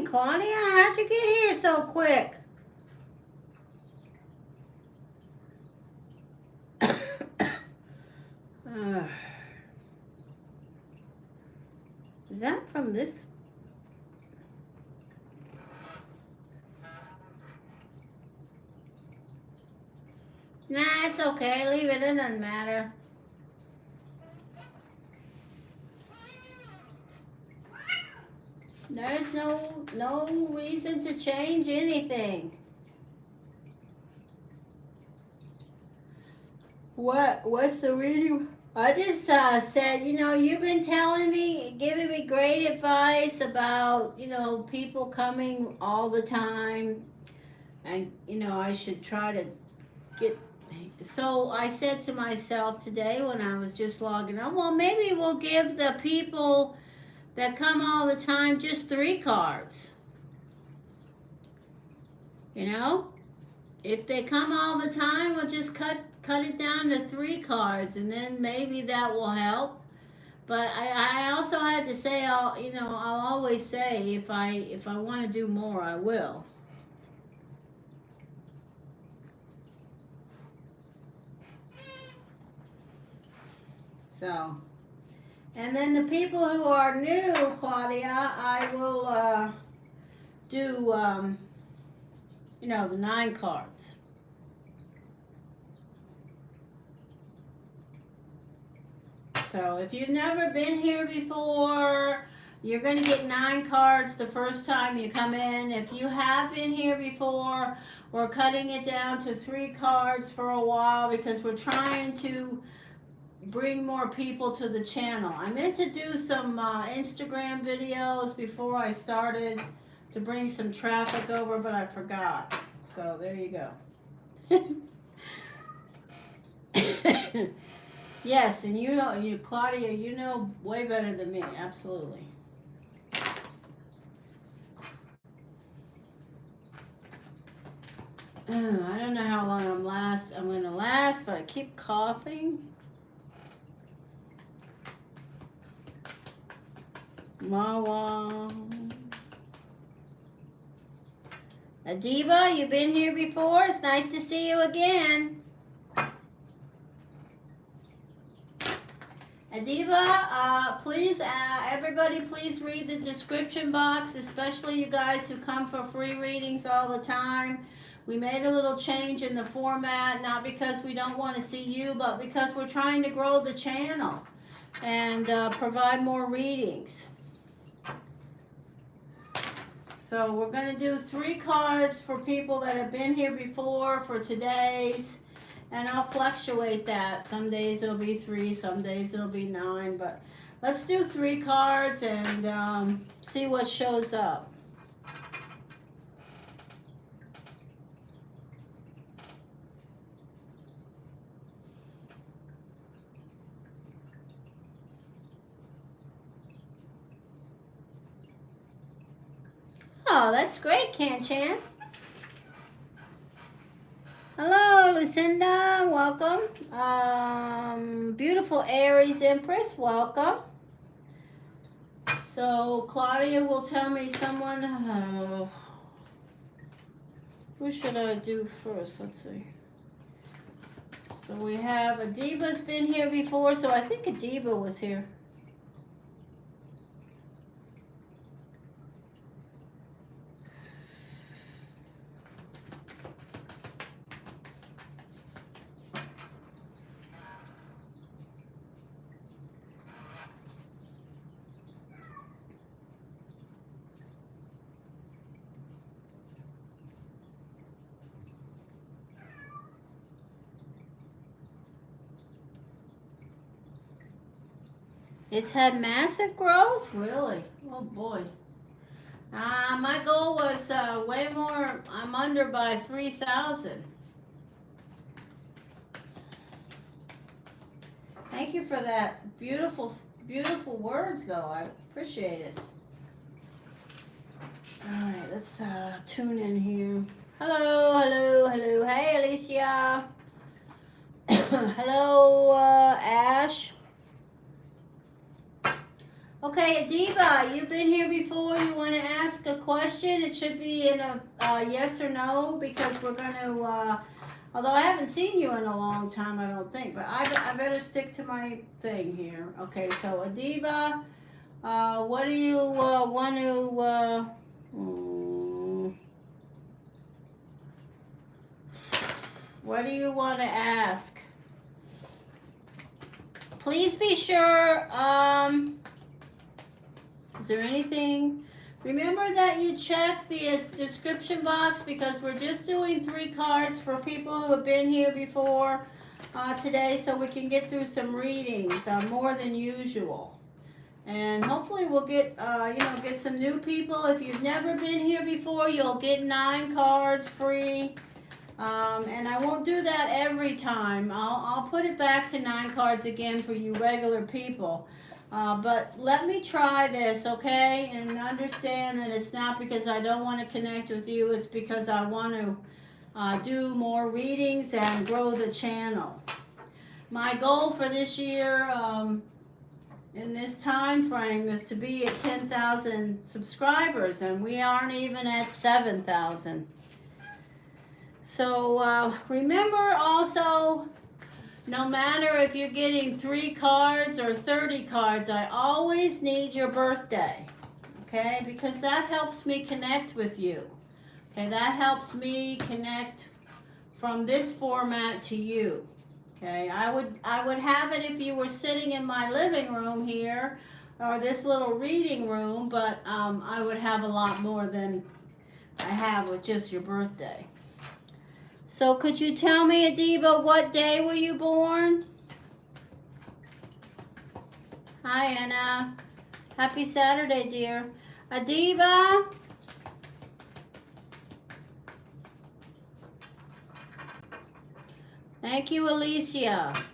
Claudia. How'd you get here so quick? uh, is that from this? Nah, it's okay. Leave it. It doesn't matter. There's no reason to change anything. What's the reading? I just said, you've been telling me, giving me great advice about, people coming all the time, and I should try to get. So I said to myself today when I was just logging on, well, maybe we'll give the people that come all the time just 3 cards. If they come all the time, we'll just cut it down to 3 cards, and then maybe that will help. But I also had to say, I'll always say if I want to do more, I will. So, and then the people who are new, Claudia, I will do the 9 cards. So if you've never been here before, you're going to get 9 cards the first time you come in. If you have been here before, we're cutting it down to 3 cards for a while because we're trying to bring more people to the channel. I meant to do some Instagram videos before I started to bring some traffic over, but I forgot. So there you go. Yes, and Claudia, you know way better than me, absolutely. I don't know how long I'm going to last, but I keep coughing. Mawa. Adiba, you've been here before. It's nice to see you again. Adiba, please, everybody, please read the description box, especially you guys who come for free readings all the time. We made a little change in the format, not because we don't want to see you, but because we're trying to grow the channel and provide more readings. So we're going to do 3 cards for people that have been here before for today's. And I'll fluctuate that. Some days it'll be 3, some days it'll be 9. But let's do 3 cards and see what shows up. Oh, that's great, Kan-Chan. Hello, Lucinda. Welcome. Beautiful Aries Empress. Welcome. So Claudia will tell me someone. Who should I do first? Let's see. So we have Adiba's been here before, so I think Adiba was here. It's had massive growth? Really? Oh boy. My goal was way more. I'm under by 3,000. Thank you for that beautiful, beautiful words, though. I appreciate it. All right, let's tune in here. Hello, hello, hello. Hey, Alicia. Hello, Ash. Okay, Okay, Adiba, you've been here before. You want to ask a question? It should be in a yes or no, because we're going to, although I haven't seen you in a long time, I don't think, but I better stick to my thing here. Okay, so Adiba, what do you want to, what do you want to ask? Please be sure, is there anything? Remember that you check the description box, because we're just doing 3 cards for people who have been here before today, so we can get through some readings, more than usual. And hopefully we'll get, get some new people. If you've never been here before, you'll get 9 cards free. And I won't do that every time. I'll put it back to 9 cards again for you regular people. But let me try this, okay? And understand that it's not because I don't want to connect with you. It's because I want to do more readings and grow the channel. My goal for this year, in this time frame, is to be at 10,000 subscribers, and we aren't even at 7,000. So remember also, no matter if you're getting 3 cards or 30 cards, I always need your birthday, okay? Because that helps me connect with you, okay? That helps me connect from this format to you, okay? I would have it if you were sitting in my living room here, or this little reading room, but I would have a lot more than I have with just your birthday. So could you tell me, Adiba, what day were you born? Hi, Anna. Happy Saturday, dear. Adiba? Thank you, Alicia.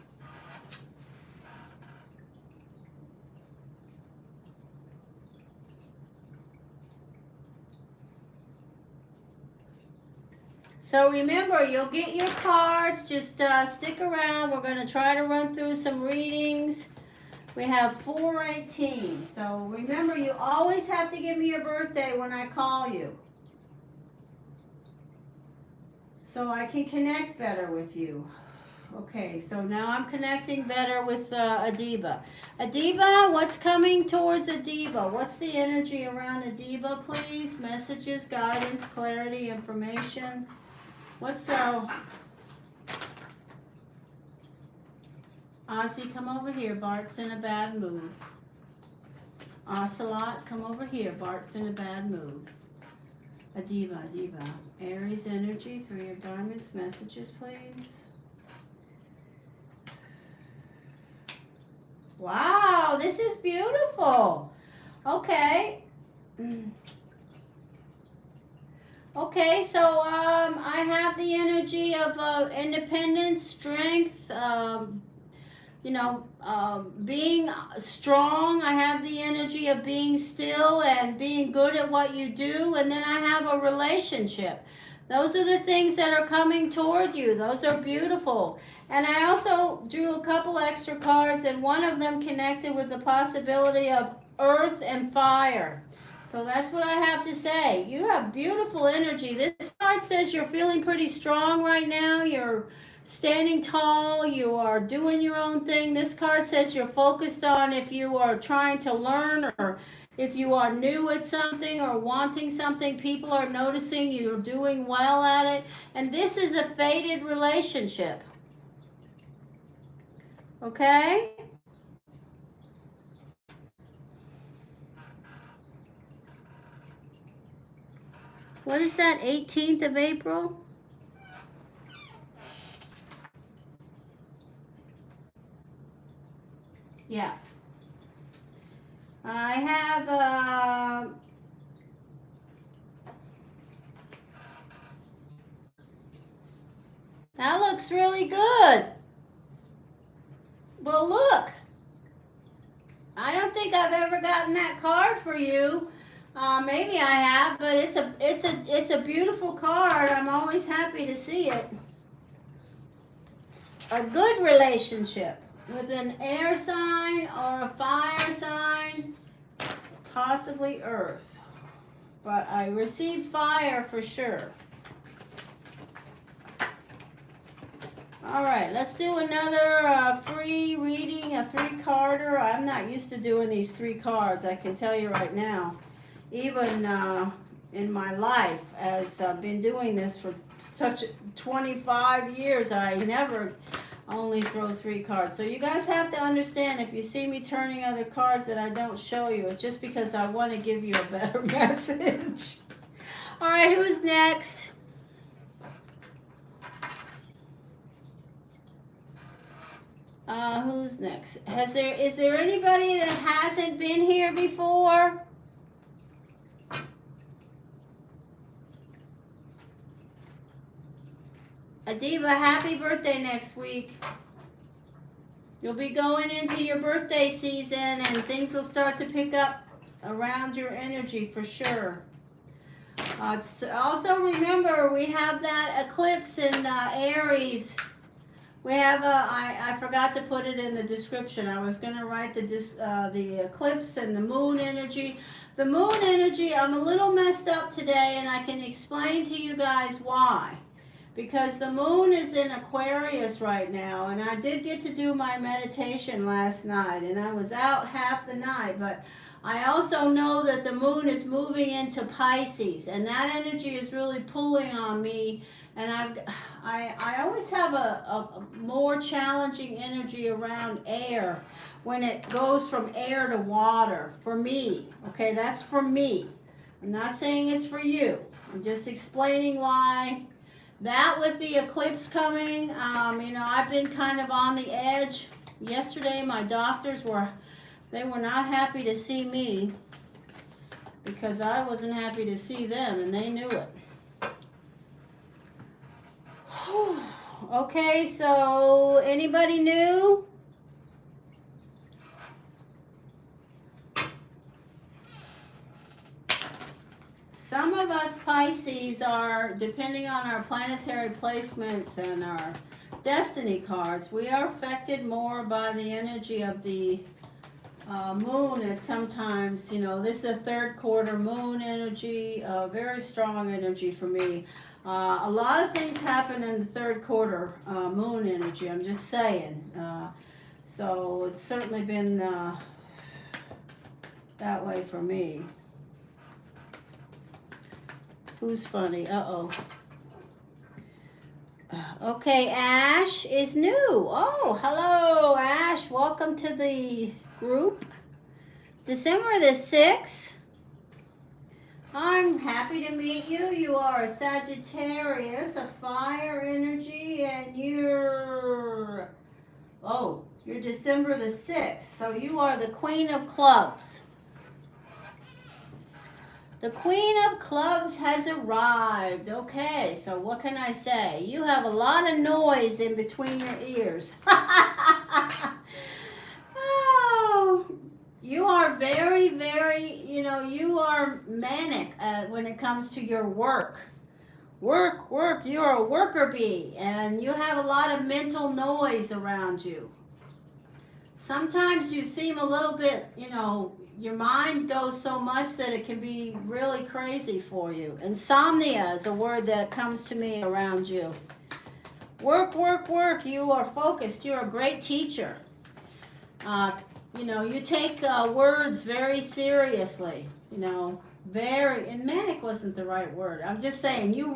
So remember, you'll get your cards. Just stick around. We're going to try to run through some readings. We have 418. So remember, you always have to give me your birthday when I call you, so I can connect better with you. Okay, so now I'm connecting better with Adiba. Adiba, what's coming towards Adiba? What's the energy around Adiba, please? Messages, guidance, clarity, information. What's Ozzy, come over here. Bart's in a bad mood. Ocelot, come over here. Bart's in a bad mood. Adiba. Aries energy, 3 of diamonds. Messages, please. Wow, this is beautiful. Okay. Okay, so I have the energy of independence, strength, being strong. I have the energy of being still and being good at what you do. And then I have a relationship. Those are the things that are coming toward you. Those are beautiful. And I also drew a couple extra cards, and one of them connected with the possibility of earth and fire. So that's what I have to say. You have beautiful energy. This card says you're feeling pretty strong right now. You're standing tall. You are doing your own thing. This card says you're focused on if you are trying to learn, or if you are new at something or wanting something. People are noticing you're doing well at it. And this is a fated relationship. Okay? What is that, 18th of April? Yeah. I have, that looks really good. Well, look. I don't think I've ever gotten that card for you. Maybe I have, but it's a beautiful card. I'm always happy to see it. A good relationship with an air sign or a fire sign. possibly earth. But I received fire for sure. All right, let's do another free reading, a 3-carder. I'm not used to doing these 3 cards, I can tell you right now. Even in my life, as I've been doing this for such 25 years, I never only throw 3 cards. So you guys have to understand, if you see me turning other cards that I don't show you, it's just because I want to give you a better message. All right, who's next? Who's next? Is there anybody that hasn't been here before? Adiba, happy birthday next week. You'll be going into your birthday season and things will start to pick up around your energy for sure. Also remember, we have that eclipse in Aries. We have I forgot to put it in the description. I was going to write the eclipse and the moon energy. The moon energy, I'm a little messed up today, and I can explain to you guys why. Because the moon is in Aquarius right now, and I did get to do my meditation last night, and I was out half the night, but I also know that the moon is moving into Pisces, and that energy is really pulling on me. And I always have a more challenging energy around air when it goes from air to water, for me. Okay, that's for me. I'm not saying it's for you. I'm just explaining why. That with the eclipse coming, I've been kind of on the edge. Yesterday, my doctors were not happy to see me because I wasn't happy to see them, and they knew it. Okay, so anybody new? Some of us Pisces are, depending on our planetary placements and our destiny cards, we are affected more by the energy of the moon at sometimes. This is a 3rd quarter moon energy, very strong energy for me. A lot of things happen in the 3rd quarter moon energy, I'm just saying. So it's certainly been that way for me. Who's funny? Uh-oh. Okay, Ash is new. Oh, hello, Ash. Welcome to the group. December the 6th. I'm happy to meet you. You are a Sagittarius, a fire energy, and you're December the 6th. So you are the Queen of Clubs. The Queen of Clubs has arrived. Okay, so what can I say? You have a lot of noise in between your ears. Oh, you are very, very, you are manic when it comes to your work. Work. You're a worker bee, and you have a lot of mental noise around you. Sometimes you seem a little bit, your mind goes so much that it can be really crazy for you. Insomnia is a word that comes to me around you. Work. You are focused. You're a great teacher. You take words very seriously. And manic wasn't the right word. I'm just saying, you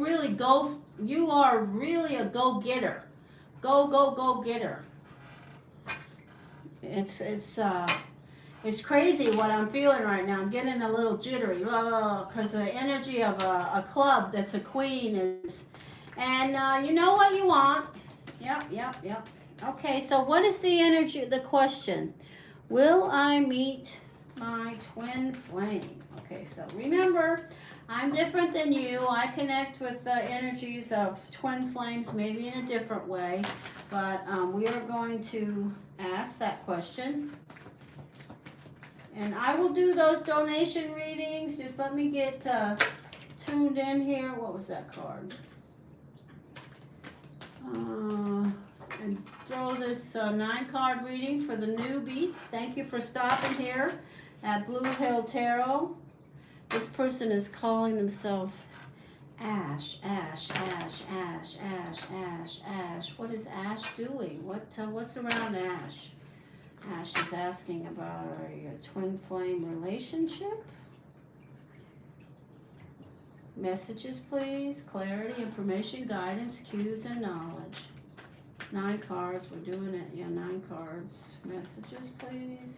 are really a go-getter. Go-getter. It's crazy what I'm feeling right now. I'm getting a little jittery because the energy of a club that's a queen is, and you know what you want. Yep. Okay, so what is the energy, the question? Will I meet my twin flame? Okay, so remember, I'm different than you. I connect with the energies of twin flames maybe in a different way, but we are going to ask that question. And I will do those donation readings. Just let me get tuned in here. What was that card? And throw this 9-card reading for the newbie. Thank you for stopping here at Blue Hill Tarot. This person is calling themselves Ash, Ash, Ash, Ash, Ash, Ash, Ash. What is Ash doing? What's around Ash? Ash is asking about your twin flame relationship. Messages, please. Clarity, information, guidance, cues, and knowledge. 9 cards. We're doing it. Yeah, 9 cards. Messages, please.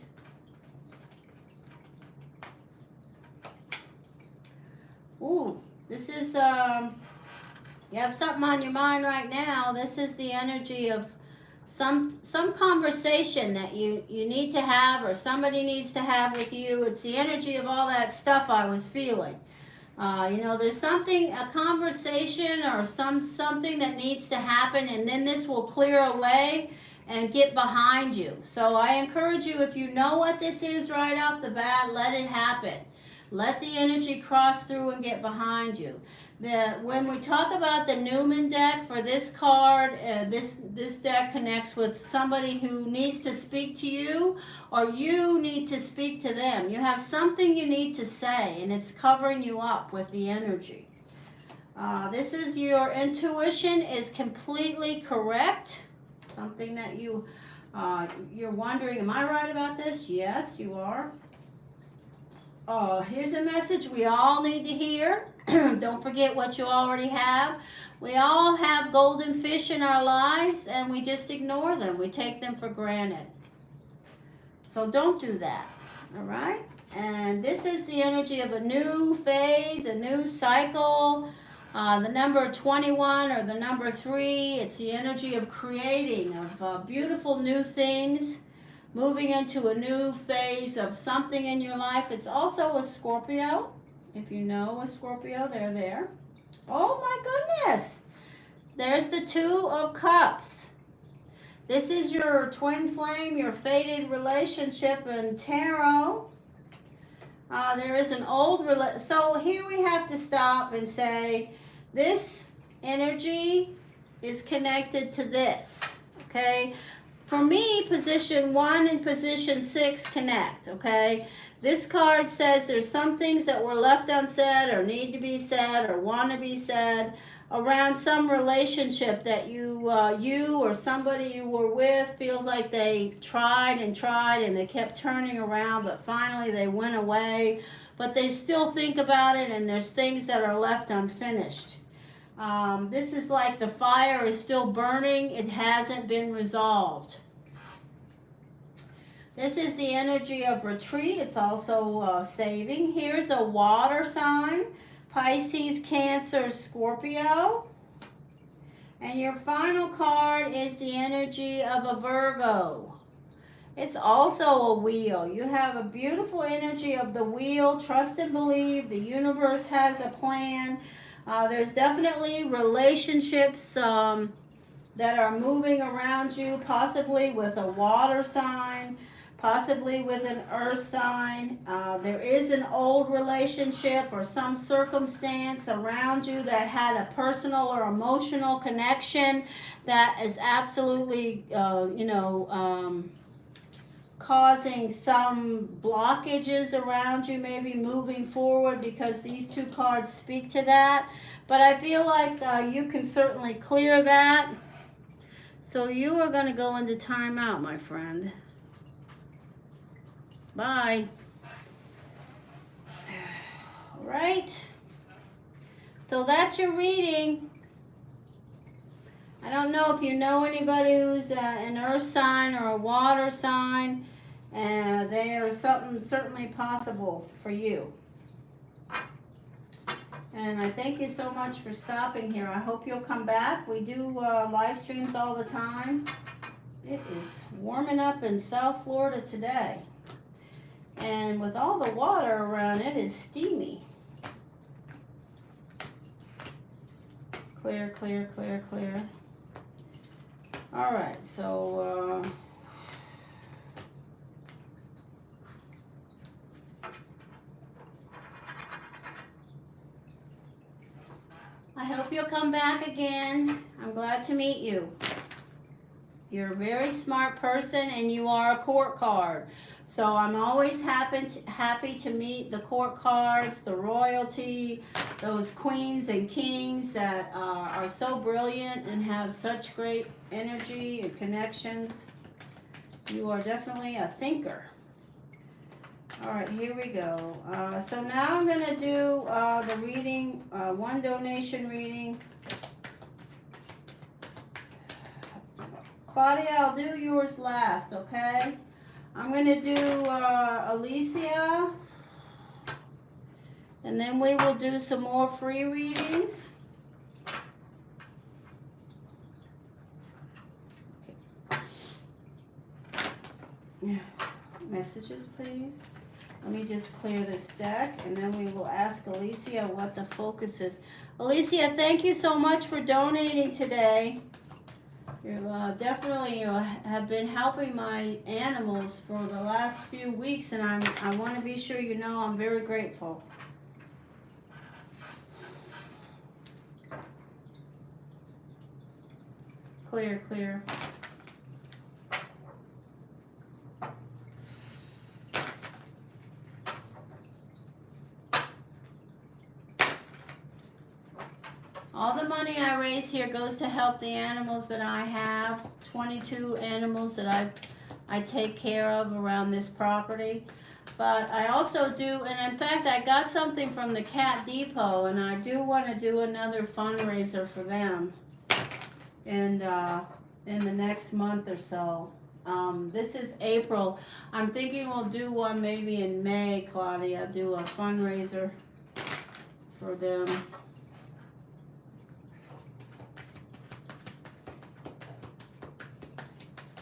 Ooh, this is, you have something on your mind right now. This is the energy of some conversation that you need to have, or somebody needs to have with you. It's the energy of all that stuff I was feeling. There's something, a conversation or something that needs to happen, and then this will clear away and get behind you. So I encourage you, if you know what this is right off the bat, let it happen. Let the energy cross through and get behind you. When we talk about the Newman deck for this card, this deck connects with somebody who needs to speak to you, or you need to speak to them. You have something you need to say, and it's covering you up with the energy. This is your intuition is completely correct. Something that you're wondering, am I right about this? Yes, you are. Here's a message we all need to hear. Don't forget what you already have. We all have golden fish in our lives, and we just ignore them. We take them for granted. So don't do that, all right? And this is the energy of a new phase, a new cycle. The number 21 or the number 3, it's the energy of creating, of beautiful new things. Moving into a new phase of something in your life. It's also a Scorpio. If you know a Scorpio, they're there. Oh my goodness. There's the 2 of Cups. This is your twin flame, your fated relationship in tarot. There is an old so here we have to stop and say this energy is connected to this. Okay? For me, position 1 and position 6 connect, okay? This card says there's some things that were left unsaid or need to be said or want to be said around some relationship that you or somebody you were with feels like they tried and they kept turning around, but finally they went away. But they still think about it, and there's things that are left unfinished. This is like the fire is still burning. It hasn't been resolved. This is the energy of retreat. It's also saving. Here's a water sign. Pisces, Cancer, Scorpio. And your final card is the energy of a Virgo. It's also a wheel. You have a beautiful energy of the wheel. Trust and believe. The universe has a plan. There's definitely relationships that are moving around you, possibly with a water sign, possibly with an earth sign. There is an old relationship or some circumstance around you that had a personal or emotional connection that is absolutely, causing some blockages around you, maybe moving forward, because these 2 cards speak to that. But I feel like you can certainly clear that. So you are going to go into timeout, my friend. Bye. All right. So that's your reading. I don't know if you know anybody who's an earth sign or a water sign. There's something certainly possible for you. And I thank you so much for stopping here. I hope you'll come back. We do live streams all the time. It is warming up in South Florida today. And with all the water around, it is steamy. Clear, clear, clear, clear. All right, so I hope you'll come back again. I'm glad to meet you. You're a very smart person, and you are a court card. So I'm always happy to meet the court cards, the royalty, those queens and kings that are so brilliant and have such great energy and connections. You are definitely a thinker. All right, here we go. So now I'm going to do the reading, one donation reading. Claudia, I'll do yours last, okay? I'm going to do Alicia, and then we will do some more free readings. Messages, please. Let me just clear this deck, and then we will ask Alicia what the focus is. Alicia, thank you so much for donating today. You definitely have been helping my animals for the last few weeks, and I want to be sure you know I'm very grateful. Clear, clear. All the money I raise here goes to help the animals that I have, 22 animals that I take care of around this property. But I also do, and in fact I got something from the Cat Depot, and I do want to do another fundraiser for them in the next month or so. This is April. I'm thinking we'll do one maybe in May, Claudia, do a fundraiser for them.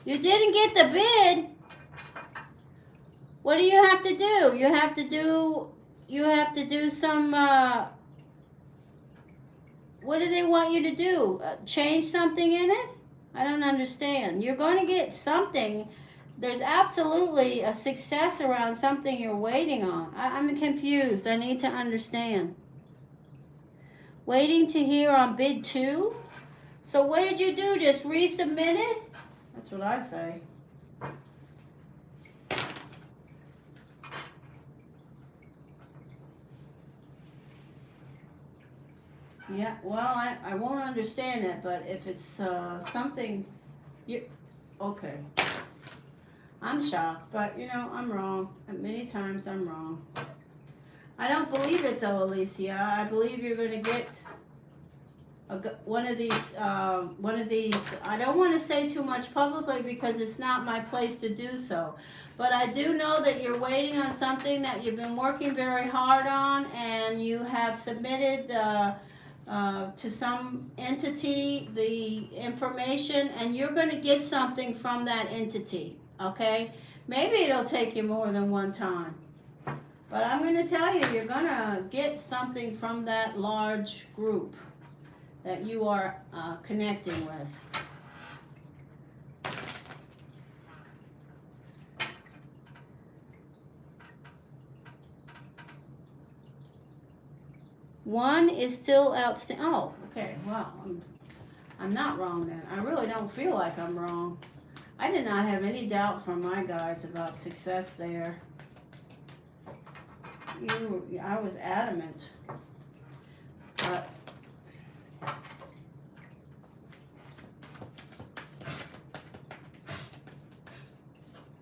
You didn't get the bid. What do you have to do? You have to do some, what do they want you to do? Change something in it? I don't understand. You're going to get something. There's absolutely a success around something you're waiting on. I'm confused. I need to understand. Waiting to hear on bid 2? So what did you do? Just resubmit it? That's what I say. Yeah, well, I won't understand it, but if it's something, okay. I'm shocked, but I'm wrong. Many times I'm wrong. I don't believe it though, Alicia. I believe you're going to get one of these. I don't want to say too much publicly because it's not my place to do so. But I do know that you're waiting on something that you've been working very hard on, and you have submitted to some entity the information, and you're going to get something from that entity, okay? Maybe it'll take you more than one time. But I'm going to tell you, you're going to get something from that large group that you are connecting with. One is still outstanding. Oh, okay. Well, I'm not wrong then. I really don't feel like I'm wrong. I did not have any doubt from my guides about success there. I was adamant. But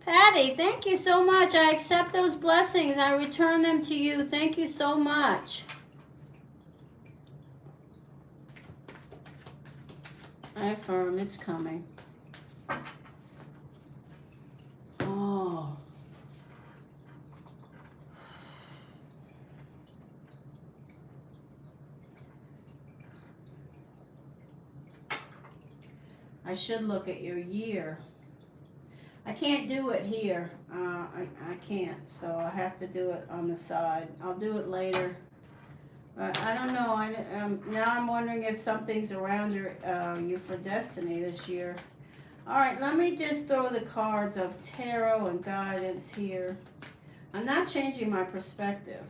Patty, thank you so much. I accept those blessings. I return them to you. Thank you so much. I affirm it's coming. Oh. I should look at your year. I can't do it here. I can't, so I have to do it on the side. I'll do it later. But I don't know. Now I'm wondering if something's around you for destiny this year. All right, let me just throw the cards of tarot and guidance here. I'm not changing my perspective.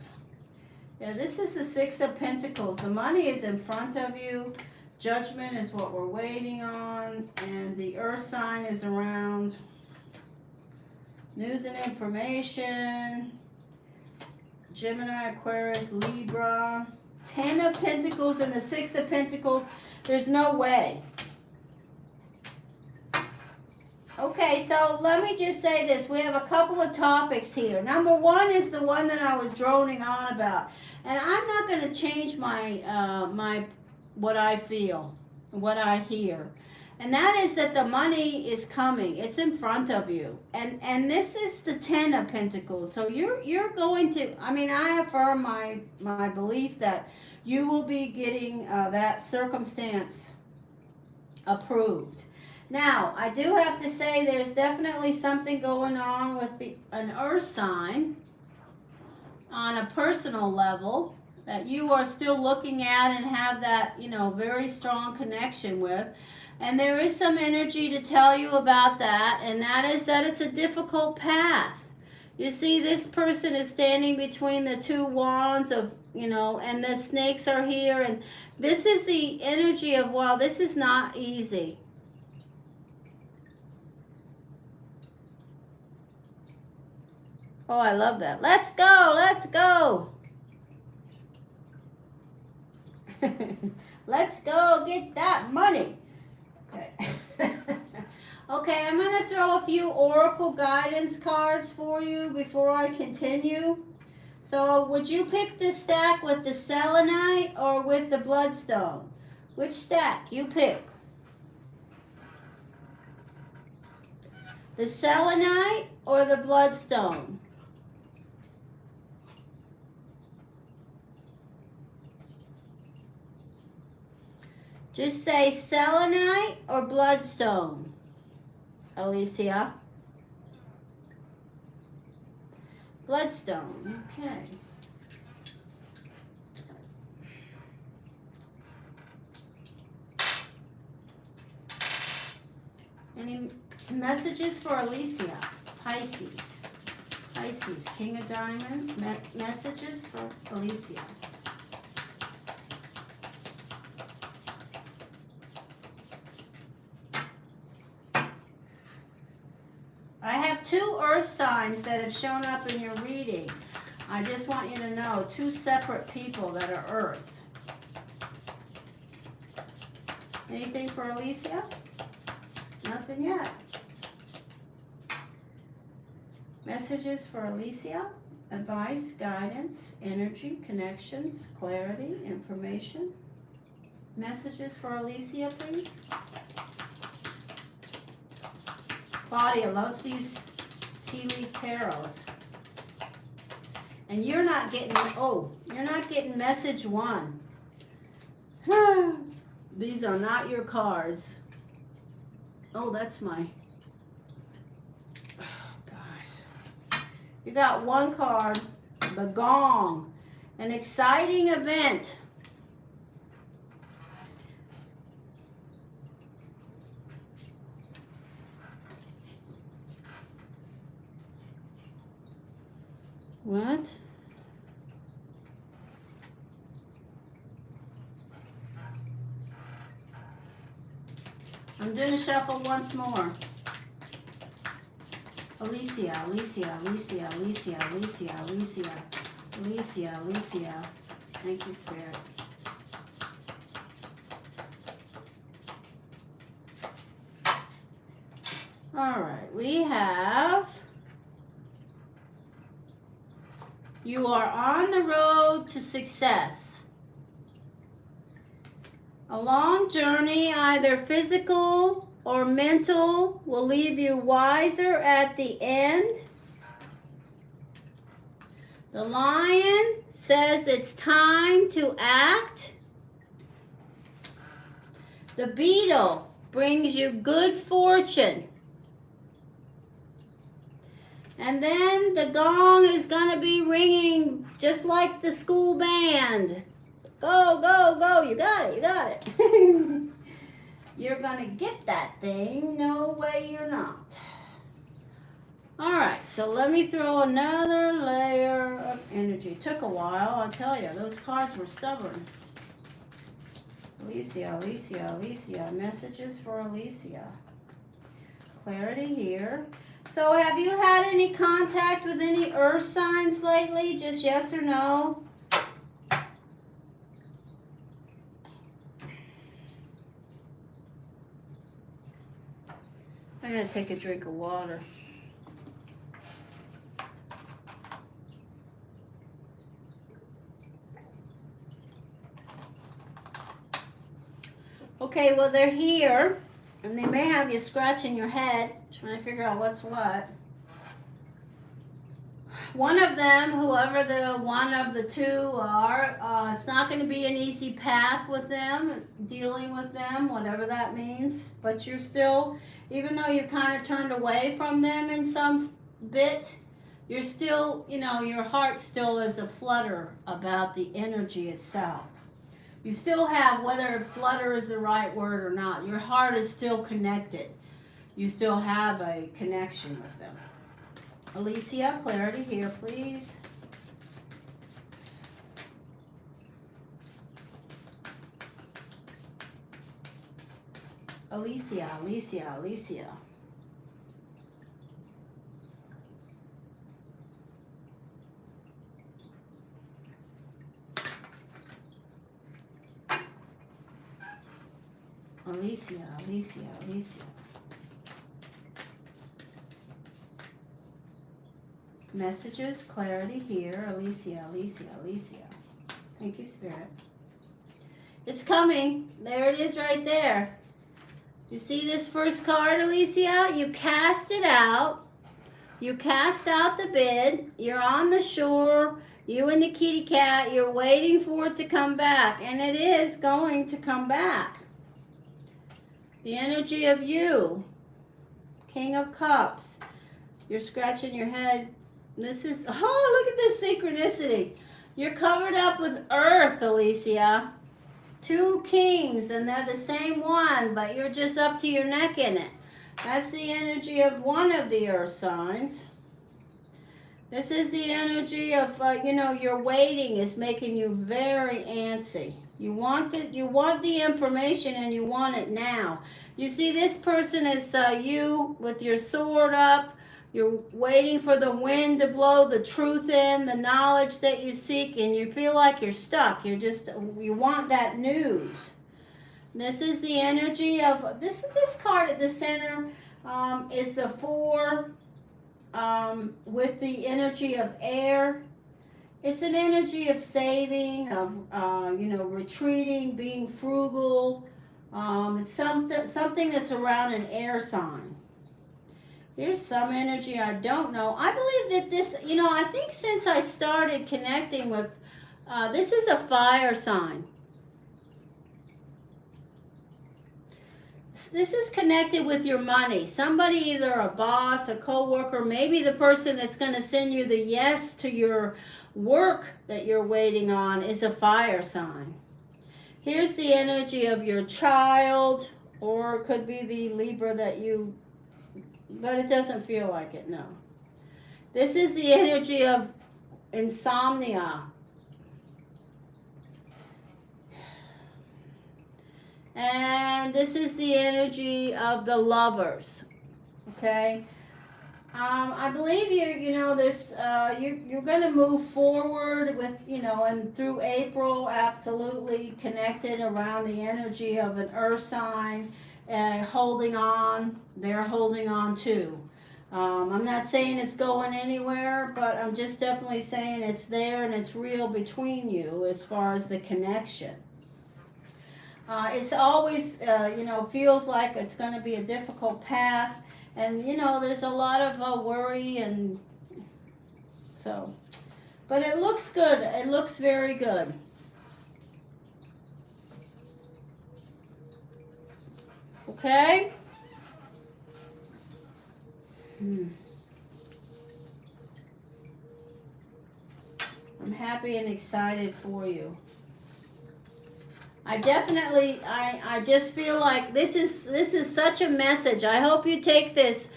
Yeah, this is the Six of Pentacles. The money is in front of you. Judgment is what we're waiting on, and the earth sign is around news and information. Gemini, Aquarius, Libra. 10 of Pentacles and the 6 of Pentacles. There's no way. Okay, so let me just say this. We have a couple of topics here. Number one is the one that I was droning on about. And I'm not going to change my, what I feel, what I hear. And that is that the money is coming. It's in front of you. And this is the 10 of Pentacles. So you're going to, I mean, I affirm my belief that you will be getting that circumstance approved. Now, I do have to say there's definitely something going on with an earth sign on a personal level that you are still looking at and have that, you know, very strong connection with. And there is some energy to tell you about that, and that is that it's a difficult path. You see, this person is standing between the two wands of, you know, and the snakes are here, and this is the energy of, well, this is not easy. Oh, I love that. Let's go, let's go. Let's go get that money. Okay. Okay, I'm going to throw a few oracle guidance cards for you before I continue. So, would you pick the stack with the selenite or with the bloodstone? Which stack? You pick. The selenite or the bloodstone? Just say selenite or bloodstone, Alicia. Bloodstone, okay. Any messages for Alicia? Pisces. Pisces, King of Diamonds. Messages for Alicia. I have 2 earth signs that have shown up in your reading. I just want you to know 2 separate people that are earth. Anything for Alicia? Nothing yet. Messages for Alicia? Advice, guidance, energy, connections, clarity, information. Messages for Alicia, please. Claudia loves these tea leaf tarots. And you're not getting, you're not getting message 1. These are not your cards. Oh, that's my, gosh. You got 1 card, the gong, an exciting event. What? I'm doing a shuffle once more. Alicia, Alicia, Alicia, Alicia, Alicia, Alicia, Alicia, Alicia. Thank you, Spirit. All right, we have... You are on the road to success. A long journey, either physical or mental, will leave you wiser at the end. The Lion says it's time to act. The Beetle brings you good fortune. And then the gong is going to be ringing just like the school band. Go, go, go. You got it. You got it. You're going to get that thing. No way you're not. All right. So let me throw another layer of energy. It took a while. I'll tell you. Those cards were stubborn. Alicia, Alicia, Alicia. Messages for Alicia. Clarity here. So have you had any contact with any earth signs lately? Just yes or no? I gotta take a drink of water. Okay, well they're here, and they may have you scratching your head, trying to figure out what's what. One of them, whoever the one of the two are, it's not going to be an easy path with them, dealing with them, whatever that means. But you're still, even though you're kind of turned away from them in some bit, you're still, you know, your heart still is a flutter about the energy itself. You still have, whether flutter is the right word or not, your heart is still connected. You still have a connection with them. Alicia, clarity here, please. Alicia, Alicia, Alicia. Alicia, Alicia, Alicia. Messages, clarity here. Alicia, Alicia, Alicia. Thank you, Spirit. It's coming. There it is right there. You see this first card, Alicia? You cast it out. You cast out the bid. You're on the shore. You and the kitty cat. You're waiting for it to come back. And it is going to come back. The energy of you. King of Cups. You're scratching your head. This is, oh, look at this synchronicity. You're covered up with earth, Alicia. Two kings, and they're the same one, but you're just up to your neck in it. That's the energy of one of the earth signs. This is the energy of, you know, your waiting is making you very antsy. You want the information, and you want it now. You see, this person is you with your sword up. You're waiting for the wind to blow the truth in, the knowledge that you seek, and you feel like you're stuck. You want that news. This is the energy of, this card at the center is the 4 with the energy of air. It's an energy of saving, of, you know, retreating, being frugal. It's something that's around an air sign. Here's some energy I don't know. I believe that this, you know, I think since I started connecting with, this is a fire sign. This is connected with your money. Somebody, either a boss, a co-worker, maybe the person that's going to send you the yes to your work that you're waiting on is a fire sign. Here's the energy of your child, or it could be the Libra that you, but it doesn't feel like it, no. This is the energy of insomnia. And this is the energy of the lovers, okay? I believe you're going to move forward with, you know, and through April, absolutely connected around the energy of an earth sign, holding on. They're holding on too. I'm not saying it's going anywhere, but I'm just definitely saying it's there and it's real between you as far as the connection. It's always, you know, feels like it's going to be a difficult path. And, you know, there's a lot of worry and so. But it looks good. It looks very good. Okay? I'm happy and excited for you. I definitely, I just feel like this is such a message. I hope you take this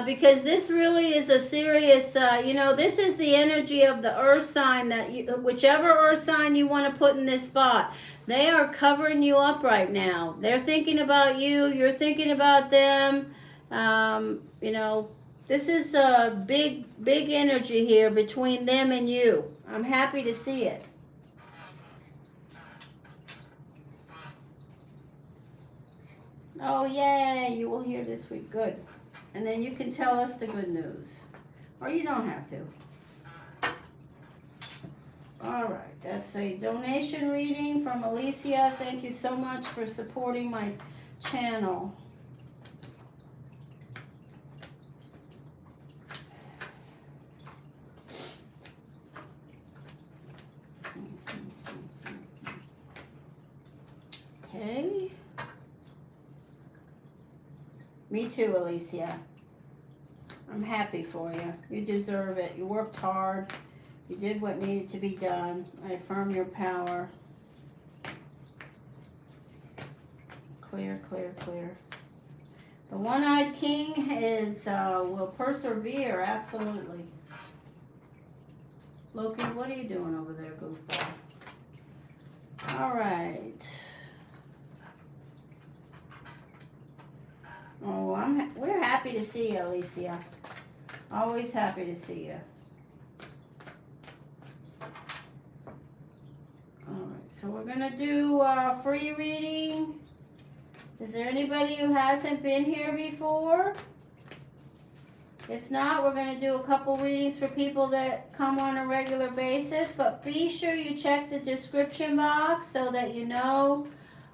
because this really is a serious, you know, this is the energy of the earth sign that you, whichever earth sign you want to put in this spot. They are covering you up right now. They're thinking about you. You're thinking about them. You know, this is a big, big energy here between them and you. I'm happy to see it. Oh, yay. You will hear this week. Good. And then you can tell us the good news. Or you don't have to. All right, that's a donation reading from Alicia. Thank you so much for supporting my channel. Okay. Me too, Alicia. I'm happy for you. You deserve it. You worked hard. You did what needed to be done. I affirm your power. Clear, clear, clear. The one-eyed king will persevere, absolutely. Loki, what are you doing over there, goofball? All right. Oh, we're happy to see you, Alicia. Always happy to see you. Alright, so we're going to do a free reading. Is there anybody who hasn't been here before? If not, we're going to do a couple readings for people that come on a regular basis. But be sure you check the description box so that you know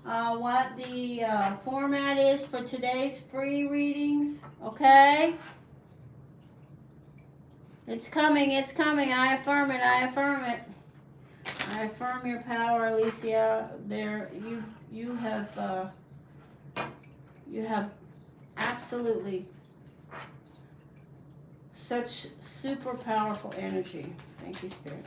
what the format is for today's free readings. Okay? It's coming, it's coming. I affirm it, I affirm it. I affirm your power, Alicia. There, you have absolutely such super powerful energy. Thank you, Spirit.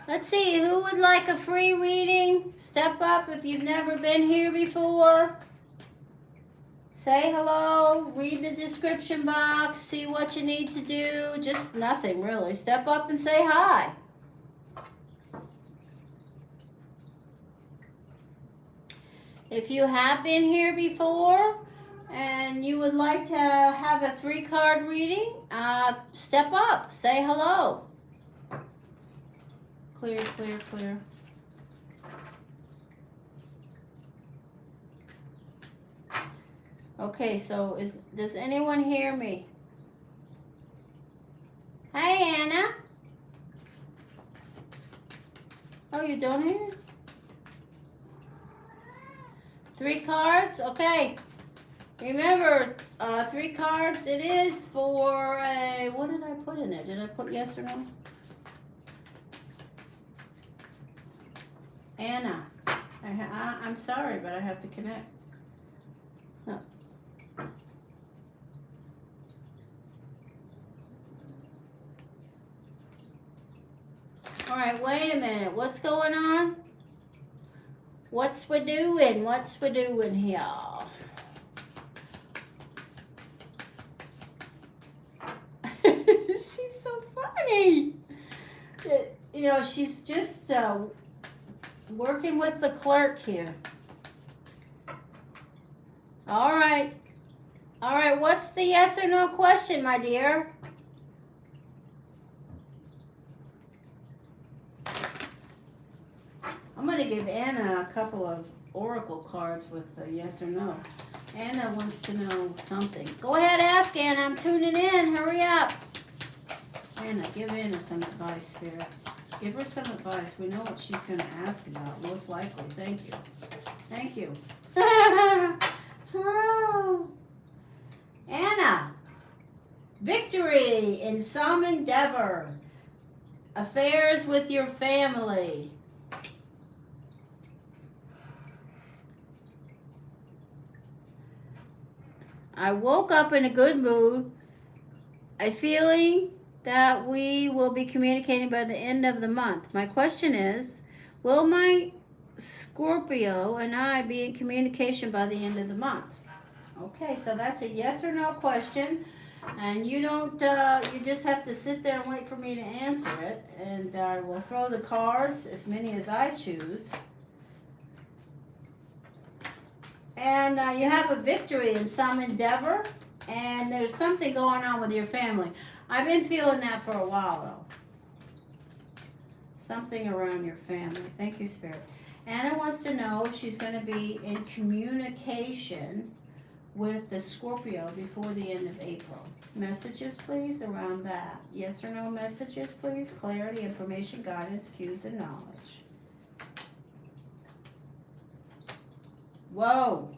Let's see, who would like a free reading? Step up if you've never been here before. Say hello, read the description box, see what you need to do. Just nothing, really. Step up and say hi. If you have been here before and you would like to have a 3-card reading, step up, say hello. Clear, clear, clear. Okay, so does anyone hear me? Hi, Anna. Oh, you don't hear? 3 cards? Okay. Remember, 3 cards, it is for a, what did I put in there? Did I put yes or no? Anna, I'm sorry, but I have to connect. No. All right, wait a minute. What's going on? What's we doing? What's we doing here? She's so funny. You know, she's just working with the clerk here. All right. All right, what's the yes or no question, my dear? I'm going to give Anna a couple of oracle cards with a yes or no. Anna wants to know something. Go ahead, ask Anna. I'm tuning in. Hurry up. Anna, give Anna some advice, Spirit. Give her some advice. We know what she's going to ask about, most likely. Thank you. Thank you. Oh. Anna, victory in some endeavor. Affairs with your family. I woke up in a good mood. A feeling that we will be communicating by the end of the month. My question is, will my Scorpio and I be in communication by the end of the month? Okay, so that's a yes or no question. And you don't, you just have to sit there and wait for me to answer it. And I will throw the cards, as many as I choose. And you have a victory in some endeavor. And there's something going on with your family. I've been feeling that for a while, though. Something around your family. Thank you, Spirit. Anna wants to know if she's going to be in communication with the Scorpio before the end of April. Messages, please, around that. Yes or no messages, please. Clarity, information, guidance, cues, and knowledge. Whoa.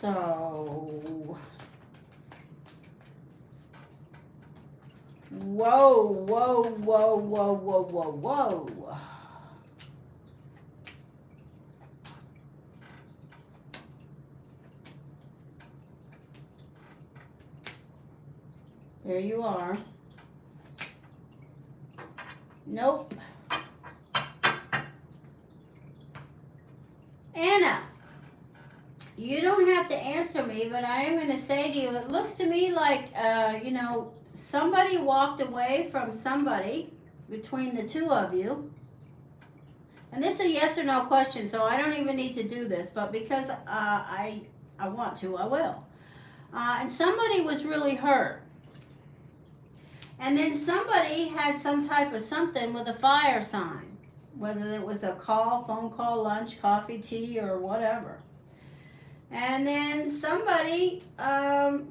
So, whoa, whoa, whoa, whoa, whoa, whoa, whoa. There you are. Nope. Anna, you don't have to answer me, but I am going to say to you, it looks to me like, you know, somebody walked away from somebody between the two of you. And this is a yes or no question, so I don't even need to do this, but because I want to, I will. And somebody was really hurt. And then somebody had some type of something with a fire sign, whether it was a call, phone call, lunch, coffee, tea, or whatever. And then somebody,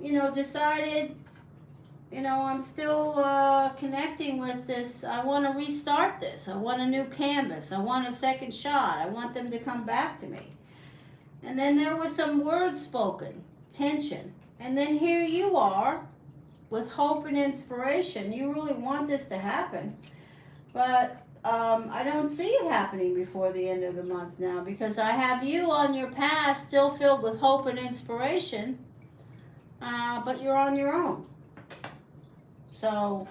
you know, decided, you know, I'm still connecting with this. I want to restart this. I want a new canvas. I want a second shot. I want them to come back to me. And then there were some words spoken, tension. And then here you are with hope and inspiration. You really want this to happen. But I don't see it happening before the end of the month now, because I have you on your path still filled with hope and inspiration, but you're on your own. So,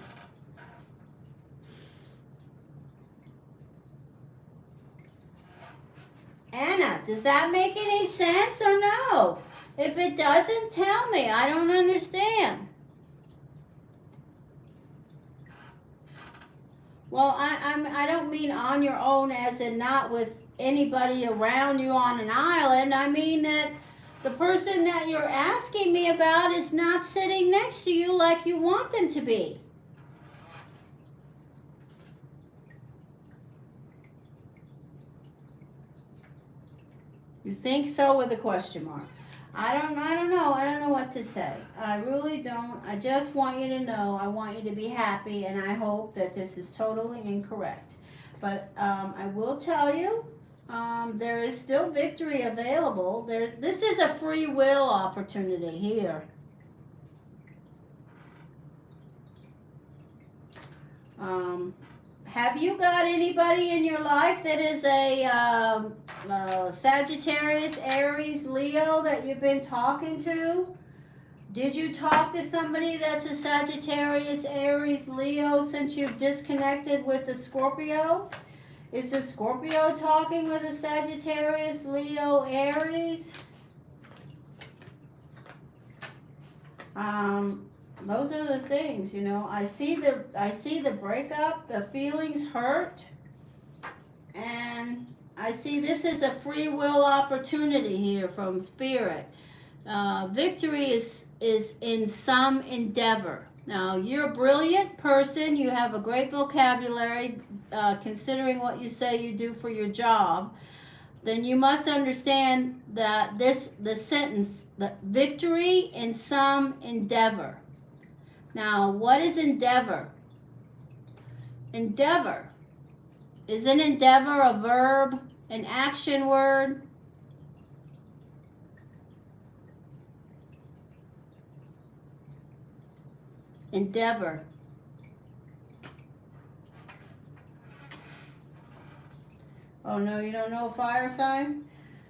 Anna, does that make any sense or no? If it doesn't, tell me. I don't understand. Well, I don't mean on your own as in not with anybody around you on an island. I mean that the person that you're asking me about is not sitting next to you like you want them to be. You think so with a question mark? I don't know. I don't know what to say. I really don't. I just want you to know. I want you to be happy, and I hope that this is totally incorrect. But I will tell you, there is still victory available. This is a free will opportunity here. Have you got anybody in your life that is a Sagittarius, Aries, Leo that you've been talking to? Did you talk to somebody that's a Sagittarius, Aries, Leo since you've disconnected with the Scorpio? Is the Scorpio talking with a Sagittarius, Leo, Aries? Those are the things, you know. I see the breakup, the feelings hurt, and I see this is a free will opportunity here from Spirit. Victory is in some endeavor. Now, you're a brilliant person. You have a great vocabulary, considering what you say you do for your job. Then you must understand that the sentence, the victory in some endeavor. Now, what is endeavor? Endeavor. Is an endeavor a verb? An action word. Endeavor. Oh no, you don't know a fire sign?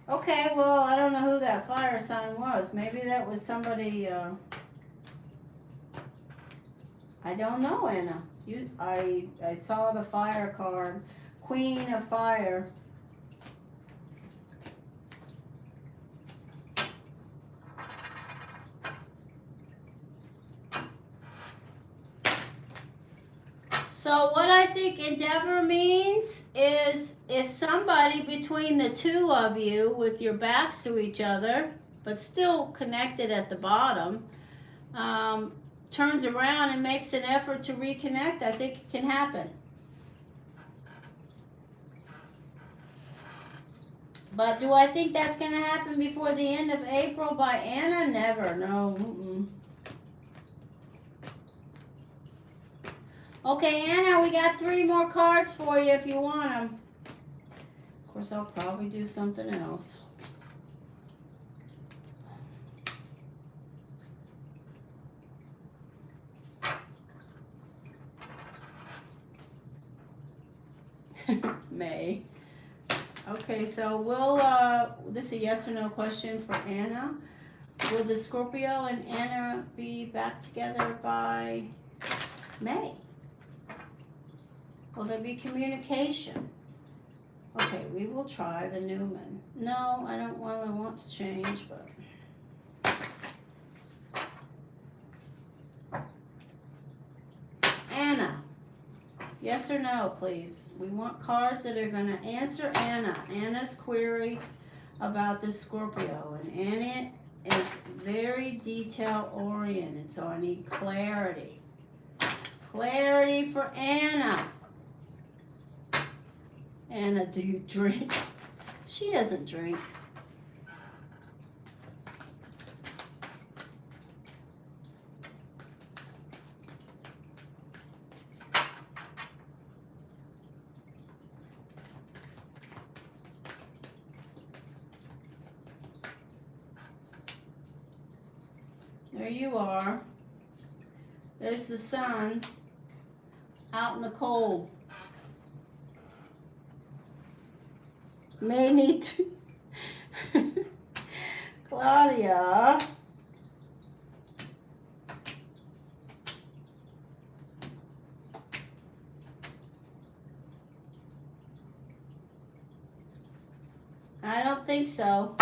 Okay, well, I don't know who that fire sign was. Maybe that was somebody, I don't know, Anna. I saw the fire card. Queen of Fire. So what I think endeavor means is if somebody between the two of you with your backs to each other, but still connected at the bottom, turns around and makes an effort to reconnect, I think it can happen. But do I think that's going to happen before the end of April by Anna? Never. No. Mm-mm. Okay, Anna, we got 3 more cards for you if you want them. Of course, I'll probably do something else. May. Okay, so this is a yes or no question for Anna. Will the Scorpio and Anna be back together by May? Will there be communication? Okay, we will try the Newman. No, I don't really want to change, but... Anna, yes or no, please? We want cards that are going to answer Anna's query about the Scorpio. And Anna is very detail oriented, so I need clarity. Clarity for Anna. Anna, do you drink? She doesn't drink. There you are. There's the sun out in the cold. May need to. Claudia. I don't think so.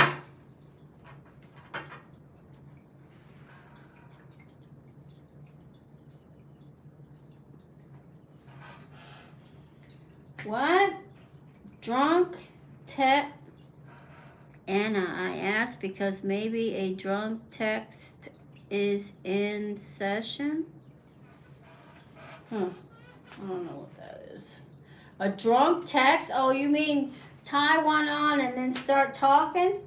What? Drunk text? Anna, I asked because maybe a drunk text is in session? I don't know what that is. A drunk text? Oh, you mean tie one on and then start talking?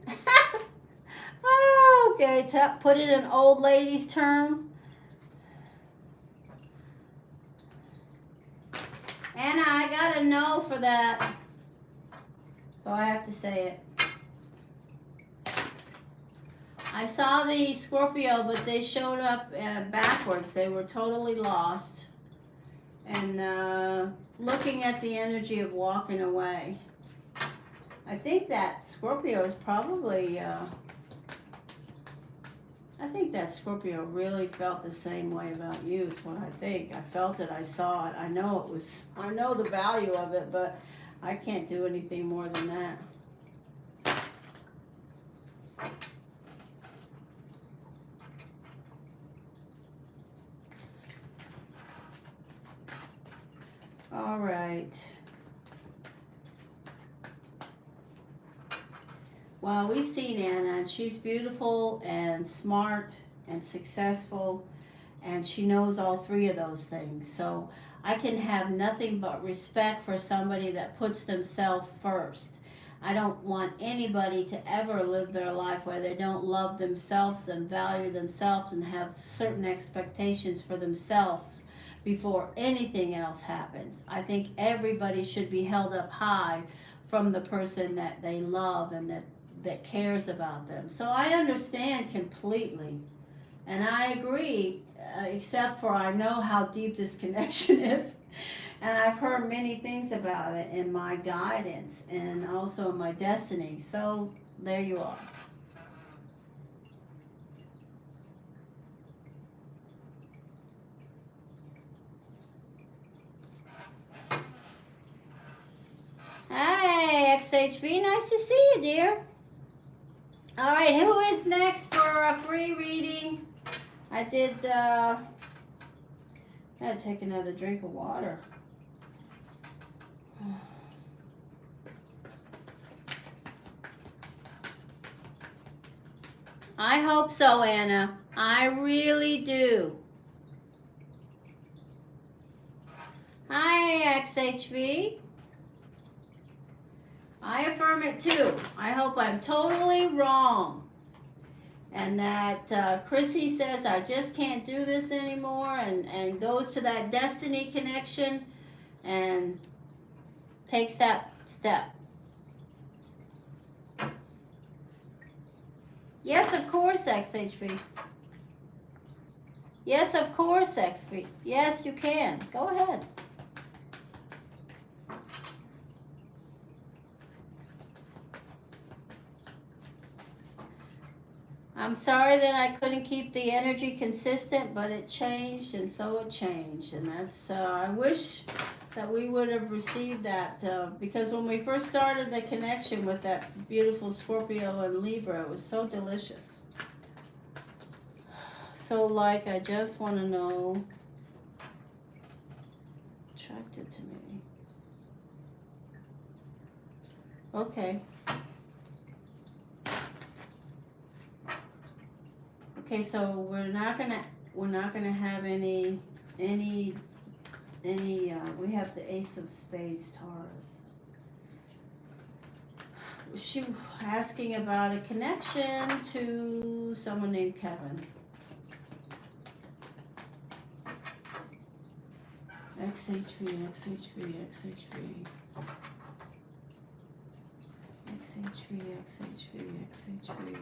Oh, okay, put it in old lady's term. Anna, I got a no for that. So I have to say it. I saw the Scorpio, but they showed up backwards. They were totally lost. And looking at the energy of walking away. I think that Scorpio is probably... I think that Scorpio really felt the same way about you is what I think. I felt it, I saw it, I know the value of it, but I can't do anything more than that. All right. Well, we've seen Anna, and she's beautiful and smart and successful, and she knows all 3 of those things. So I can have nothing but respect for somebody that puts themselves first. I don't want anybody to ever live their life where they don't love themselves and value themselves and have certain expectations for themselves before anything else happens. I think everybody should be held up high from the person that they love and that cares about them. So I understand completely. And I agree, except for I know how deep this connection is. And I've heard many things about it in my guidance and also in my destiny. So there you are. Hey, XHV, nice to see you, dear. All right, who is next for a free reading? I gotta take another drink of water. I hope so, Anna. I really do. Hi, XHV. I affirm it too. I hope I'm totally wrong. And that Chrissy says, I just can't do this anymore, and goes to that destiny connection and takes that step. Yes, of course, XHV. Yes, of course, XV. Yes, you can. Go ahead. I'm sorry that I couldn't keep the energy consistent, but it changed, and so it changed. And that's, I wish that we would have received that, because when we first started the connection with that beautiful Scorpio and Libra, it was so delicious. So, like, I just want to know, attracted to me. Okay. Okay, so we're not gonna have any, we have the Ace of Spades, Taurus. She asking about a connection to someone named Kevin. XHV, XHV, XHV. XHV, XHV, XHV.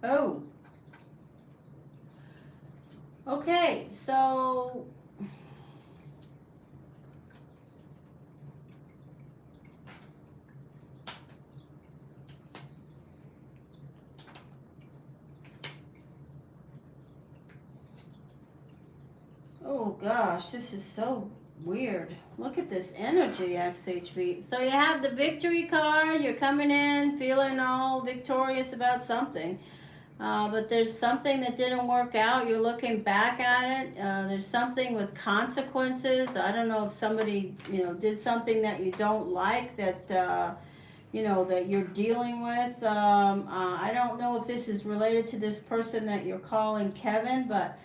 Oh. Okay, so oh gosh, this is so weird. Look at this energy, XHV. So you have the victory card, you're coming in feeling all victorious about something. But there's something that didn't work out. You're looking back at it. There's something with consequences. I don't know if somebody, did something that you don't like that, that you're dealing with. I don't know if this is related to this person that you're calling Kevin, but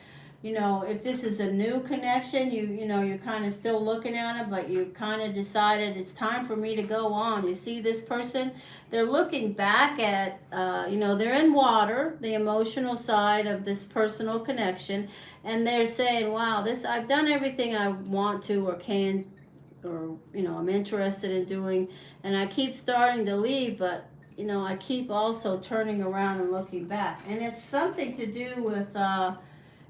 if this is a new connection, you're kind of still looking at it, but you kind of decided it's time for me to go on. You see this person, they're looking back at, they're in water, the emotional side of this personal connection, and they're saying, wow, I've done everything I want to or can, or, I'm interested in doing, and I keep starting to leave, but, I keep also turning around and looking back. And it's something to do with,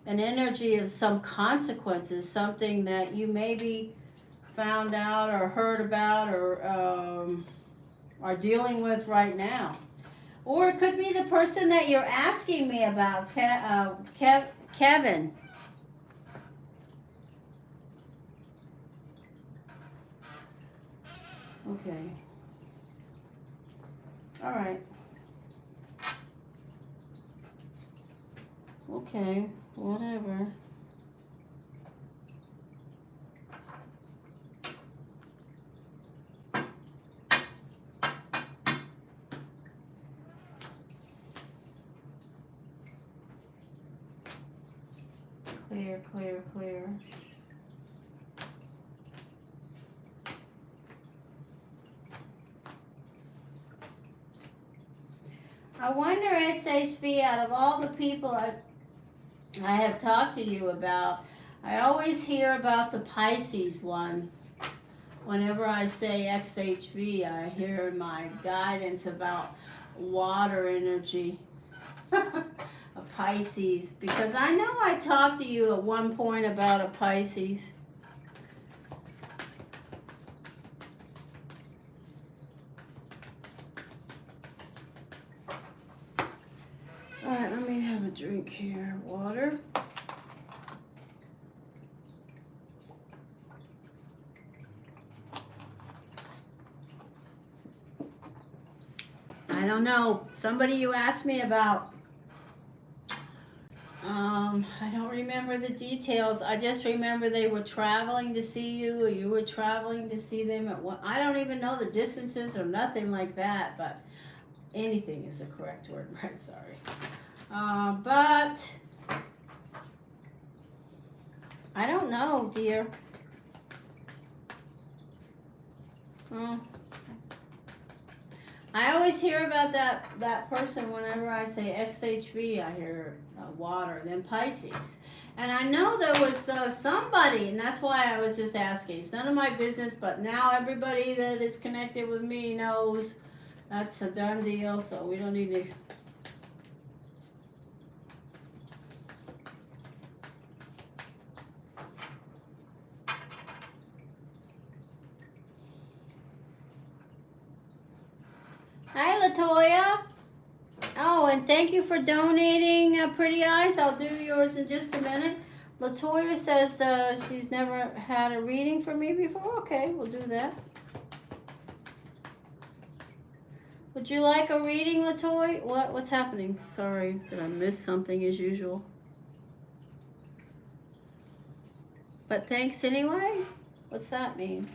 an energy of some consequences, something that you maybe found out or heard about or are dealing with right now. Or it could be the person that you're asking me about, Kevin. Okay. All right. Okay. Whatever. Clear, clear, clear. I wonder, XHV, out of all the people I have talked to you about, I always hear about the Pisces one. Whenever I say XHV, I hear my guidance about water energy. A Pisces, because I know I talked to you at one point about a Pisces. Alright, let me have a drink here. Water. I don't know. Somebody you asked me about. I don't remember the details. I just remember they were traveling to see you, or you were traveling to see them at one. I don't even know the distances or nothing like that, but anything is the correct word, right? Sorry. But I don't know, dear. I always hear about that person whenever I say XHV. I hear water, then Pisces. And I know there was somebody, and that's why I was just asking. It's none of my business, but now everybody that is connected with me knows that's a done deal, so we don't need to. Hi, Latoya. Oh, and thank you for donating, Pretty Eyes. I'll do yours in just a minute. Latoya says she's never had a reading from me before. Okay, we'll do that. Would you like a reading, Latoya? What's happening? Sorry, did I miss something as usual? But thanks anyway? What's that mean?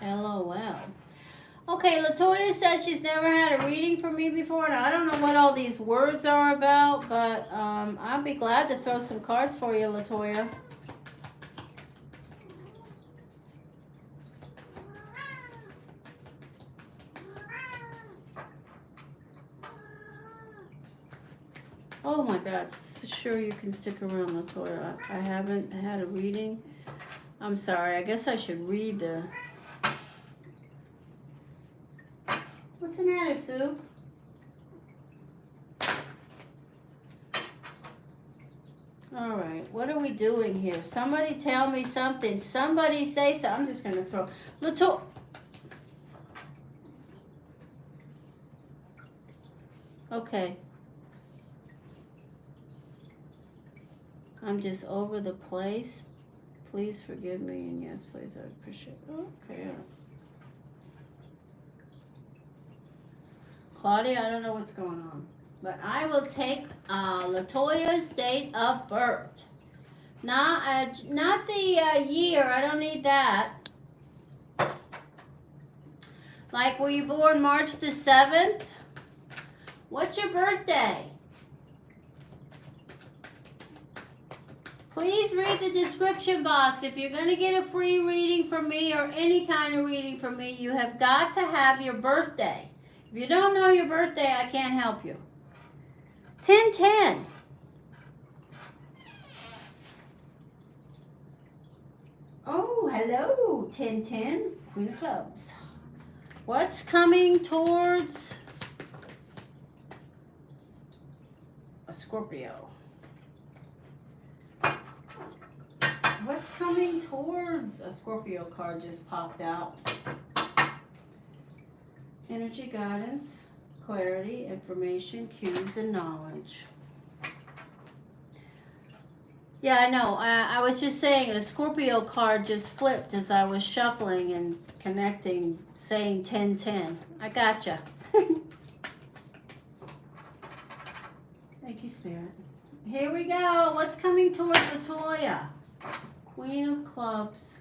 LOL. Okay, Latoya says she's never had a reading from me before, and I don't know what all these words are about, but I'll be glad to throw some cards for you, Latoya. Oh my God, sure you can stick around, Latoya. I haven't had a reading. I'm sorry, I guess I should read the... What's the matter, Sue? All right, what are we doing here? Somebody tell me something. Somebody say something. I'm just going to throw... Okay. I'm just over the place. Please forgive me, and yes, please, I appreciate it. Okay. Claudia, I don't know what's going on. But I will take Latoya's date of birth. Not the year. I don't need that. Like, were you born March the 7th? What's your birthday? Please read the description box. If you're going to get a free reading from me or any kind of reading from me, you have got to have your birthday. If you don't know your birthday, I can't help you. 1010. Oh, hello, 1010. Queen of Clubs. What's coming towards a Scorpio? What's coming towards a Scorpio card just popped out? Energy guidance, clarity, information, cues, and knowledge. Yeah, I know. I was just saying a Scorpio card just flipped as I was shuffling and connecting, saying 1010. I gotcha. Thank you, Spirit. Here we go. What's coming towards Latoya? Queen of Clubs.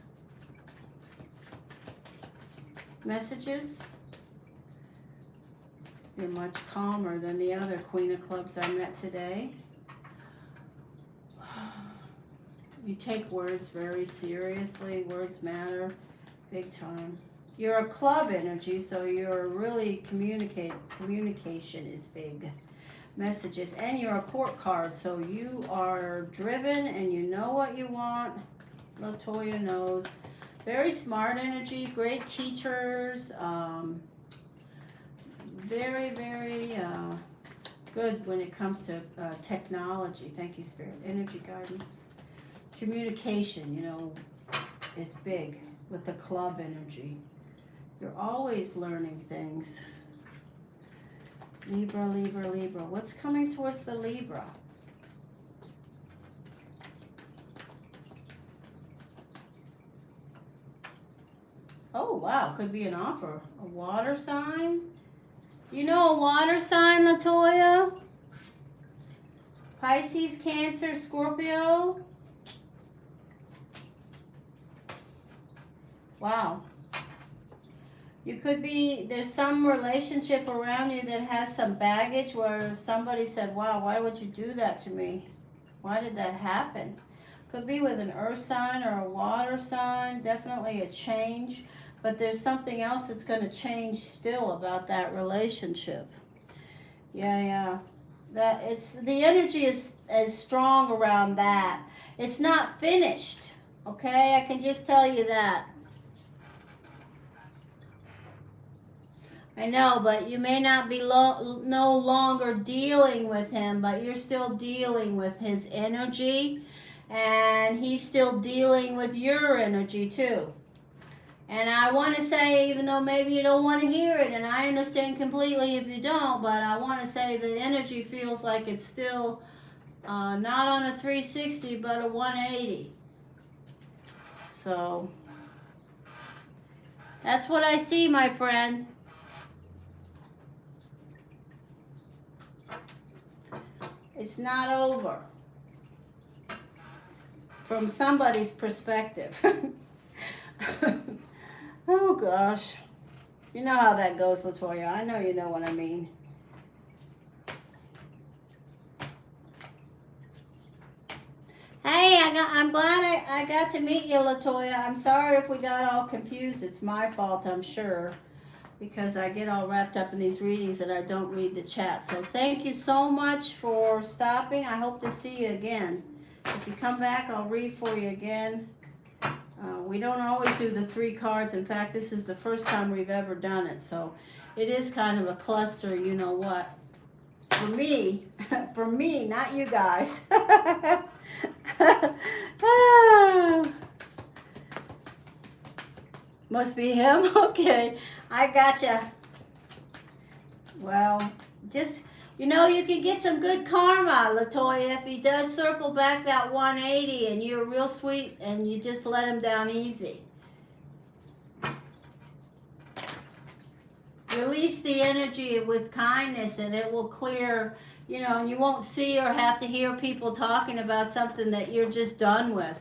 Messages? You're much calmer than the other Queen of Clubs I met today. You take words very seriously. Words matter big time. You're a club energy, so you're really communication is big. Messages, and you're a court card, so you are driven and you know what you want. Latoya knows. Very smart energy, great teachers, very, very good when it comes to technology. Thank you, Spirit. Energy guidance. Communication, you know, is big with the club energy. You're always learning things. Libra, Libra, Libra. What's coming towards the Libra? Oh, wow. Could be an offer. A water sign. You know a water sign, Latoya? Pisces, Cancer, Scorpio. Wow. You could be, there's some relationship around you that has some baggage where somebody said, wow, why would you do that to me? Why did that happen? Could be with an earth sign or a water sign, definitely a change. But there's something else that's going to change still about that relationship. Yeah. That it's, the energy is strong around that. It's not finished, okay? I can just tell you that. I know, but you may not be no longer dealing with him, but you're still dealing with his energy, and he's still dealing with your energy too. And I want to say, even though maybe you don't want to hear it, and I understand completely if you don't, but I want to say the energy feels like it's still not on a 360, but a 180. So that's what I see, my friend. It's not over from somebody's perspective. Oh gosh. You know how that goes, Latoya. I know you know what I mean. Hey, I'm glad I got to meet you, Latoya. I'm sorry if we got all confused. It's my fault, I'm sure, because I get all wrapped up in these readings and I don't read the chat. So thank you so much for stopping. I hope to see you again. If you come back, I'll read for you again. We don't always do the 3 cards. In fact, this is the first time we've ever done it. So it is kind of a cluster, you know what. For me, not you guys. Must be him? Okay. I gotcha. Well, just, you know, you can get some good karma, Latoya, if he does circle back that 180 and you're real sweet and you just let him down easy. Release the energy with kindness and it will clear, you know, and you won't see or have to hear people talking about something that you're just done with.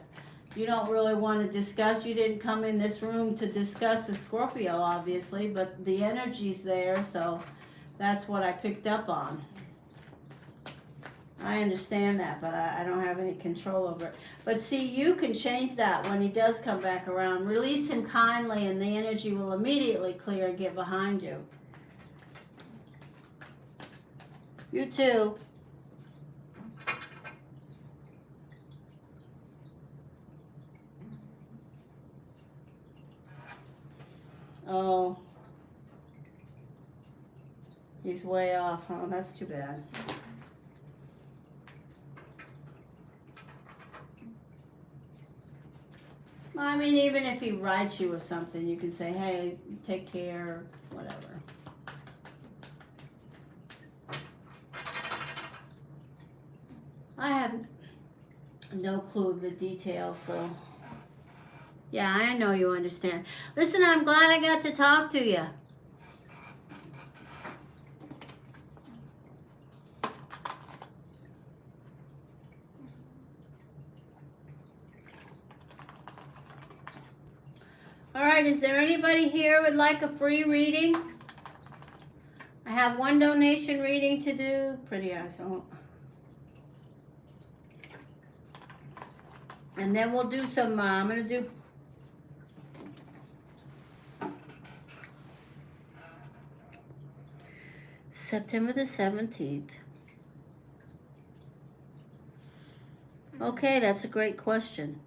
You don't really want to discuss. You didn't come in this room to discuss the Scorpio, obviously, but the energy's there, so that's what I picked up on. I understand that, but I don't have any control over it. But see, you can change that when he does come back around. Release him kindly, and the energy will immediately clear and get behind you. You too. Oh. He's way off, huh? That's too bad. I mean, even if he writes you or something, you can say, hey, take care, whatever. I have no clue of the details, so yeah, I know you understand. Listen, I'm glad I got to talk to you. All right, is there anybody here would like a free reading? I have one donation reading to do. Pretty eyes. Oh. And then we'll do some, I'm going to do September the 17th. Okay, that's a great question.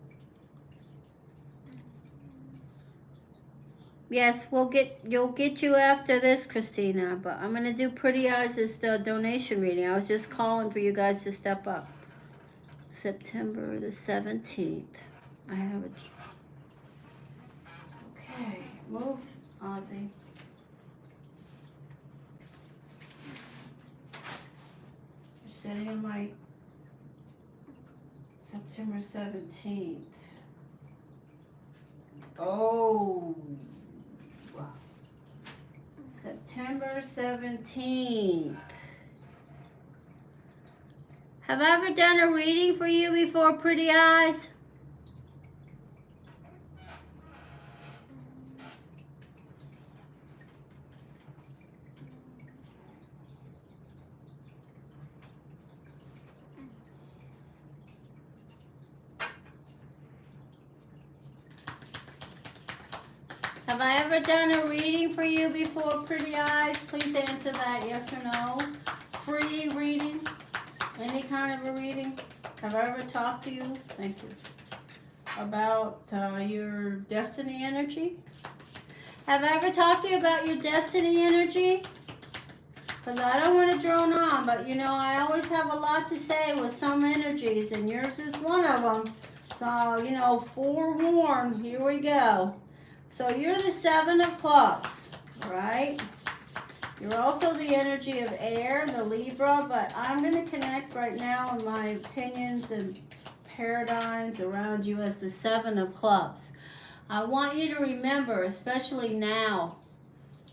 Yes, you'll get you after this, Christina, but I'm going to do Pretty Eyes as the donation reading. I was just calling for you guys to step up. September the 17th. I have a... Okay, move, Ozzy. You're sitting on my September 17th. Oh, September 17th. Have I ever done a reading for you before, Pretty Eyes? Have I ever done a reading for you before, Pretty Eyes? Please answer that, yes or no. Free reading, any kind of a reading. Have I ever talked to you? Thank you. About your destiny energy? Have I ever talked to you about your destiny energy? Because I don't want to drone on, but you know, I always have a lot to say with some energies, and yours is one of them. So, you know, forewarned, here we go. So you're the 7 of Clubs, right? You're also the energy of air, the Libra, but I'm going to connect right now in my opinions and paradigms around you as the 7 of Clubs. I want you to remember, especially now,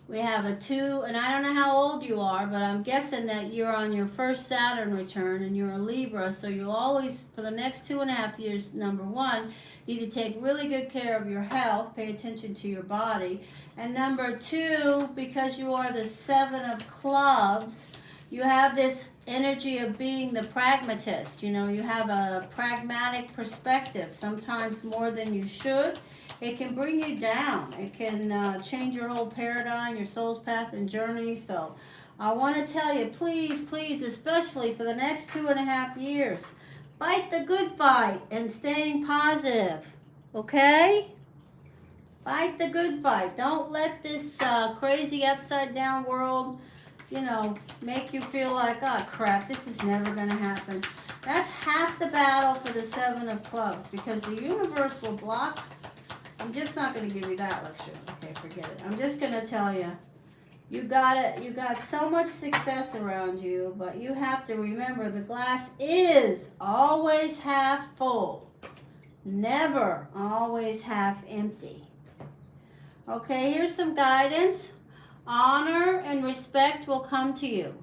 we have a 2, and I don't know how old you are, but I'm guessing that you're on your first Saturn return and you're a Libra, so you'll always, for the next 2.5 years, number 1, need to take really good care of your health, pay attention to your body, and number 2, because you are the 7 of Clubs, you have this energy of being the pragmatist. You know, you have a pragmatic perspective, sometimes more than you should. It can bring you down. It can change your whole paradigm, your soul's path and journey. So I want to tell you, please, please, especially for the next 2.5 years, fight the good fight and staying positive. Okay? Fight the good fight. Don't let this crazy upside down world, you know, make you feel like, oh crap, this is never going to happen. That's half the battle for the 7 of Clubs, because the universe will block. I'm just not going to give you that lecture. Okay, forget it. I'm just going to tell you, you got it. You got so much success around you, but you have to remember the glass is always half full, never always half empty. Okay, here's some guidance. Honor and respect will come to you.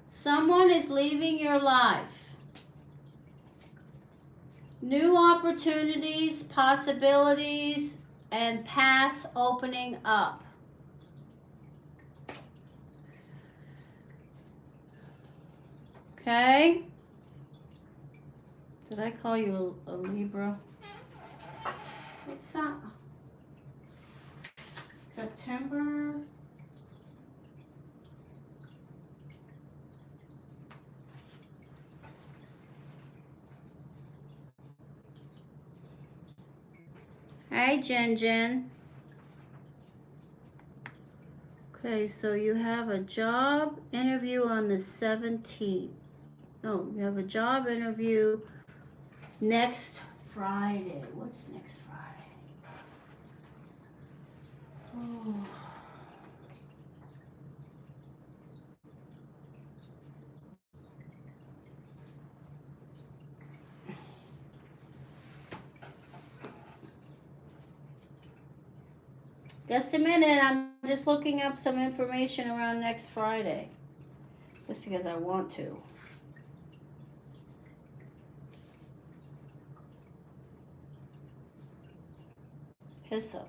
Someone is leaving your life. New opportunities, possibilities, and paths opening up. Okay? Did I call you a Libra? It's not. September. Hi, Jen. Okay, so you have a job interview on the 17th. No, you have a job interview next Friday. What's next Friday? Oh. Just a minute, I'm just looking up some information around next Friday. Just because I want to. Hyssop,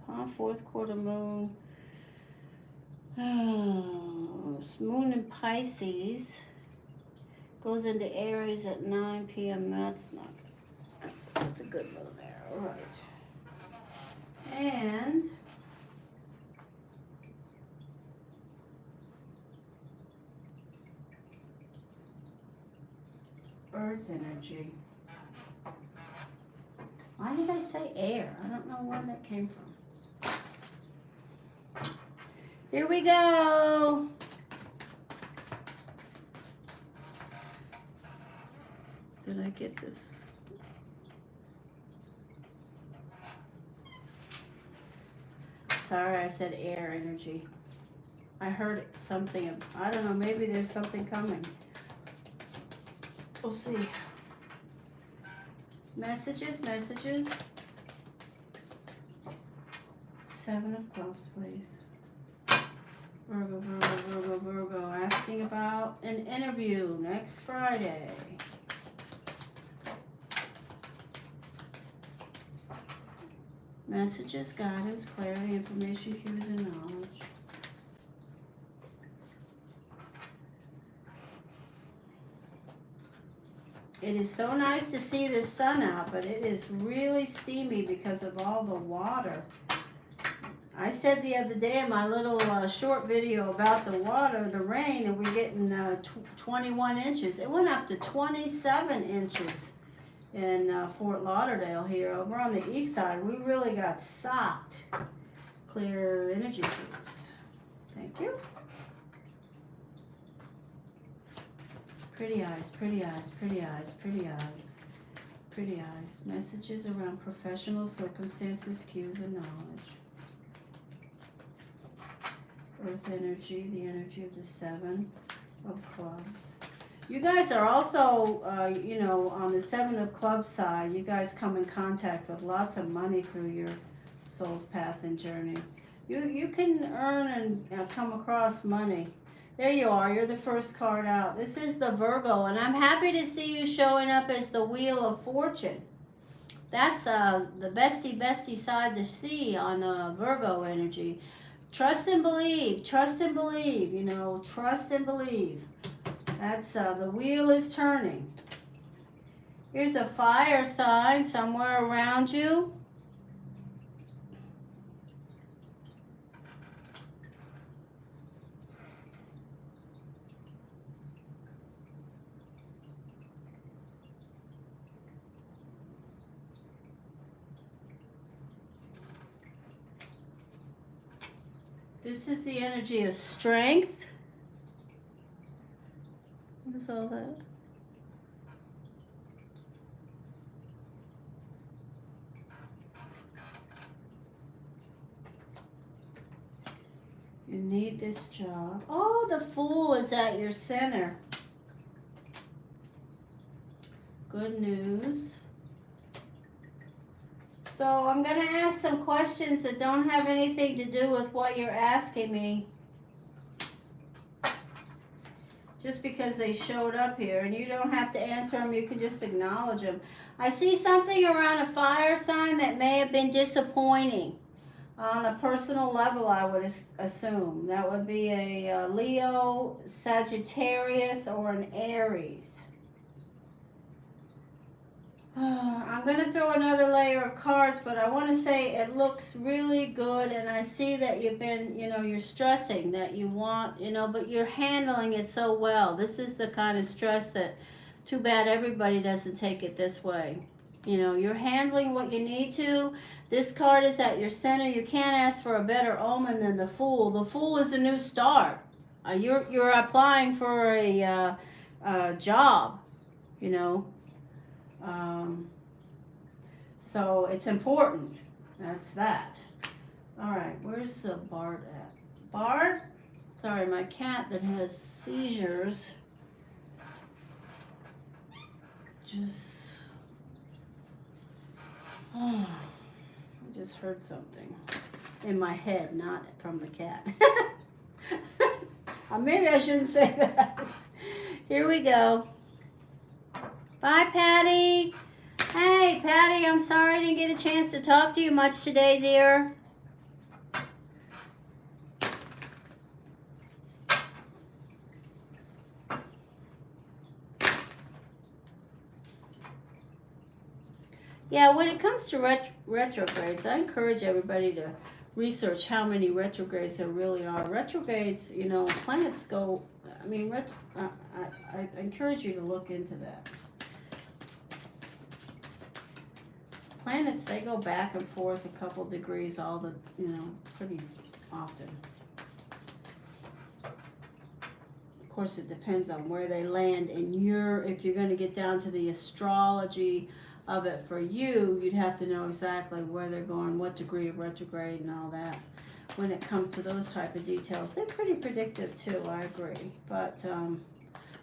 huh? 4th quarter moon. Oh, moon in Pisces. Goes into Aries at 9 p.m. That's not good. That's a good one there. All right. And Earth energy. Why did I say air? I don't know where that came from. Here we go. Did I get this? Sorry, I said air energy. I heard something. I don't know, maybe there's something coming. We'll see. Messages. 7 of clubs, please. Virgo. Asking about an interview next Friday. Messages, guidance, clarity, information, cues, and knowledge. It is so nice to see the sun out, but it is really steamy because of all the water. I said the other day in my little short video about the water, the rain, and we're getting 21 inches. It went up to 27 inches in Fort Lauderdale here. Over on the east side, we really got socked. Clear energy fields. Thank you. Pretty eyes. Messages around professional circumstances, cues, and knowledge. Earth energy, the energy of the 7 of clubs. You guys are also, on the 7 of clubs side, you guys come in contact with lots of money through your soul's path and journey. You can earn and come across money. There you are. You're the first card out. This is the Virgo, and I'm happy to see you showing up as the Wheel of Fortune. That's the bestie side to see on Virgo energy. Trust and believe. Trust and believe. That's the wheel is turning. Here's a fire sign somewhere around you. This is the energy of strength. What is all that? You need this job. Oh, the Fool is at your center. Good news. So I'm going to ask some questions that don't have anything to do with what you're asking me. Just because they showed up here, and you don't have to answer them, you can just acknowledge them. I see something around a fire sign that may have been disappointing on a personal level, I would assume. That would be a Leo, Sagittarius, or an Aries. I'm going to throw another layer of cards, but I want to say it looks really good, and I see that you've been, you're stressing that you want, but you're handling it so well. This is the kind of stress that, too bad everybody doesn't take it this way. You're handling what you need to. This card is at your center. You can't ask for a better omen than the Fool. The Fool is a new start. You're applying for a job, so it's important. That's that. All right, where's the Bard at? Bard? Sorry, my cat that has seizures. I just heard something in my head, not from the cat. Maybe I shouldn't say that. Here we go. Bye, Patty. Hey, Patty, I'm sorry I didn't get a chance to talk to you much today, dear. Yeah, when it comes to retrogrades, I encourage everybody to research how many retrogrades there really are. Retrogrades, you know, planets go, I mean, I encourage you to look into that. Planets, they go back and forth a couple degrees all the, you know, pretty often. Of course, it depends on where they land in your, if you're going to get down to the astrology of it for you, you'd have to know exactly where they're going, what degree of retrograde and all that. When it comes to those type of details, they're pretty predictive too, I agree. But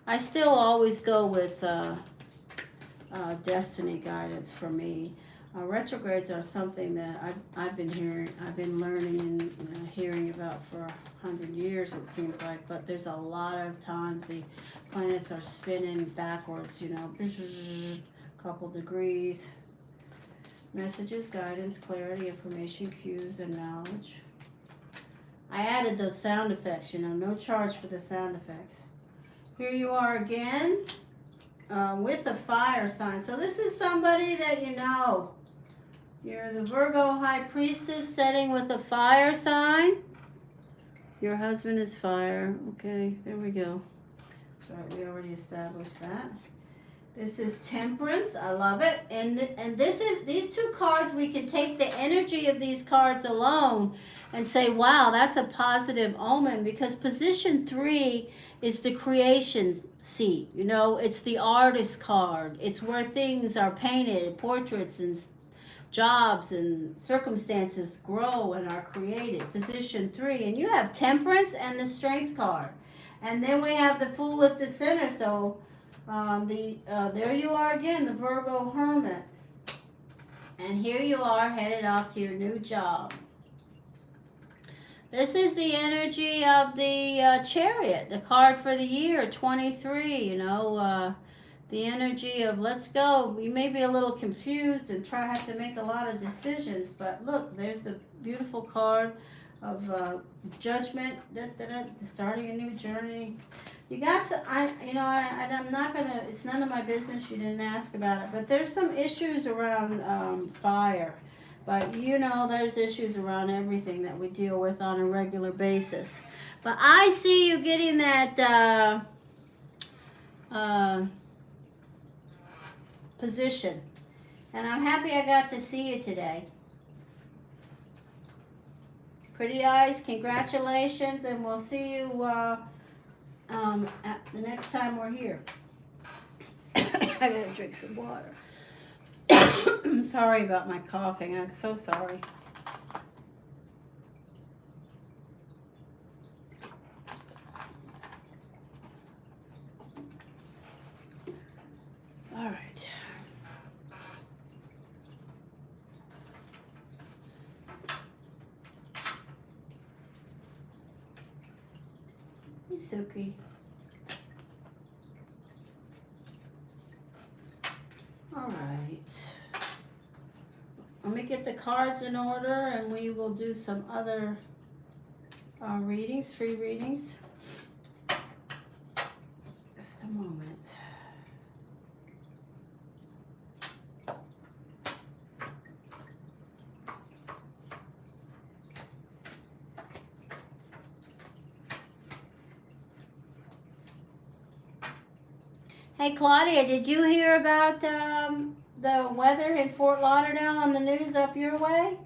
I still always go with destiny guidance for me. Retrogrades are something that I've been learning and hearing about for 100 years, it seems like. But there's a lot of times the planets are spinning backwards, you know, couple degrees. Messages, guidance, clarity, information, cues, and knowledge. I added those sound effects, you know, no charge for the sound effects. Here you are again with the fire sign. So this is somebody that you know. You're the Virgo High Priestess setting with a fire sign. Your husband is fire. Okay, there we go. That's right, we already established that. This is Temperance. I love it. And this is, these two cards, we can take the energy of these cards alone and say, wow, that's a positive omen, because position 3 is the creation seat. You know, it's the artist card. It's where things are painted, portraits and jobs and circumstances grow and are created. Position 3. And you have Temperance and the Strength card. And then we have the Fool at the center. So there you are again, the Virgo Hermit. And here you are headed off to your new job. This is the energy of the Chariot, the card for the year 23, you know, the energy of let's go. You may be a little confused and have to make a lot of decisions, but look, there's the beautiful card of judgment, starting a new journey. You got to, I'm not gonna, it's none of my business, you didn't ask about it, but there's some issues around fire. But you know, there's issues around everything that we deal with on a regular basis. But I see you getting that position. And I'm happy I got to see you today. Pretty eyes, congratulations, and we'll see you at the next time we're here. I gotta drink some water. I'm sorry about my coughing. I'm so sorry. All right. Hey, Suki. All right. Let me get the cards in order and we will do some other readings, free readings. Just a moment. Hey Claudia, did you hear about the weather in Fort Lauderdale on the news up your way?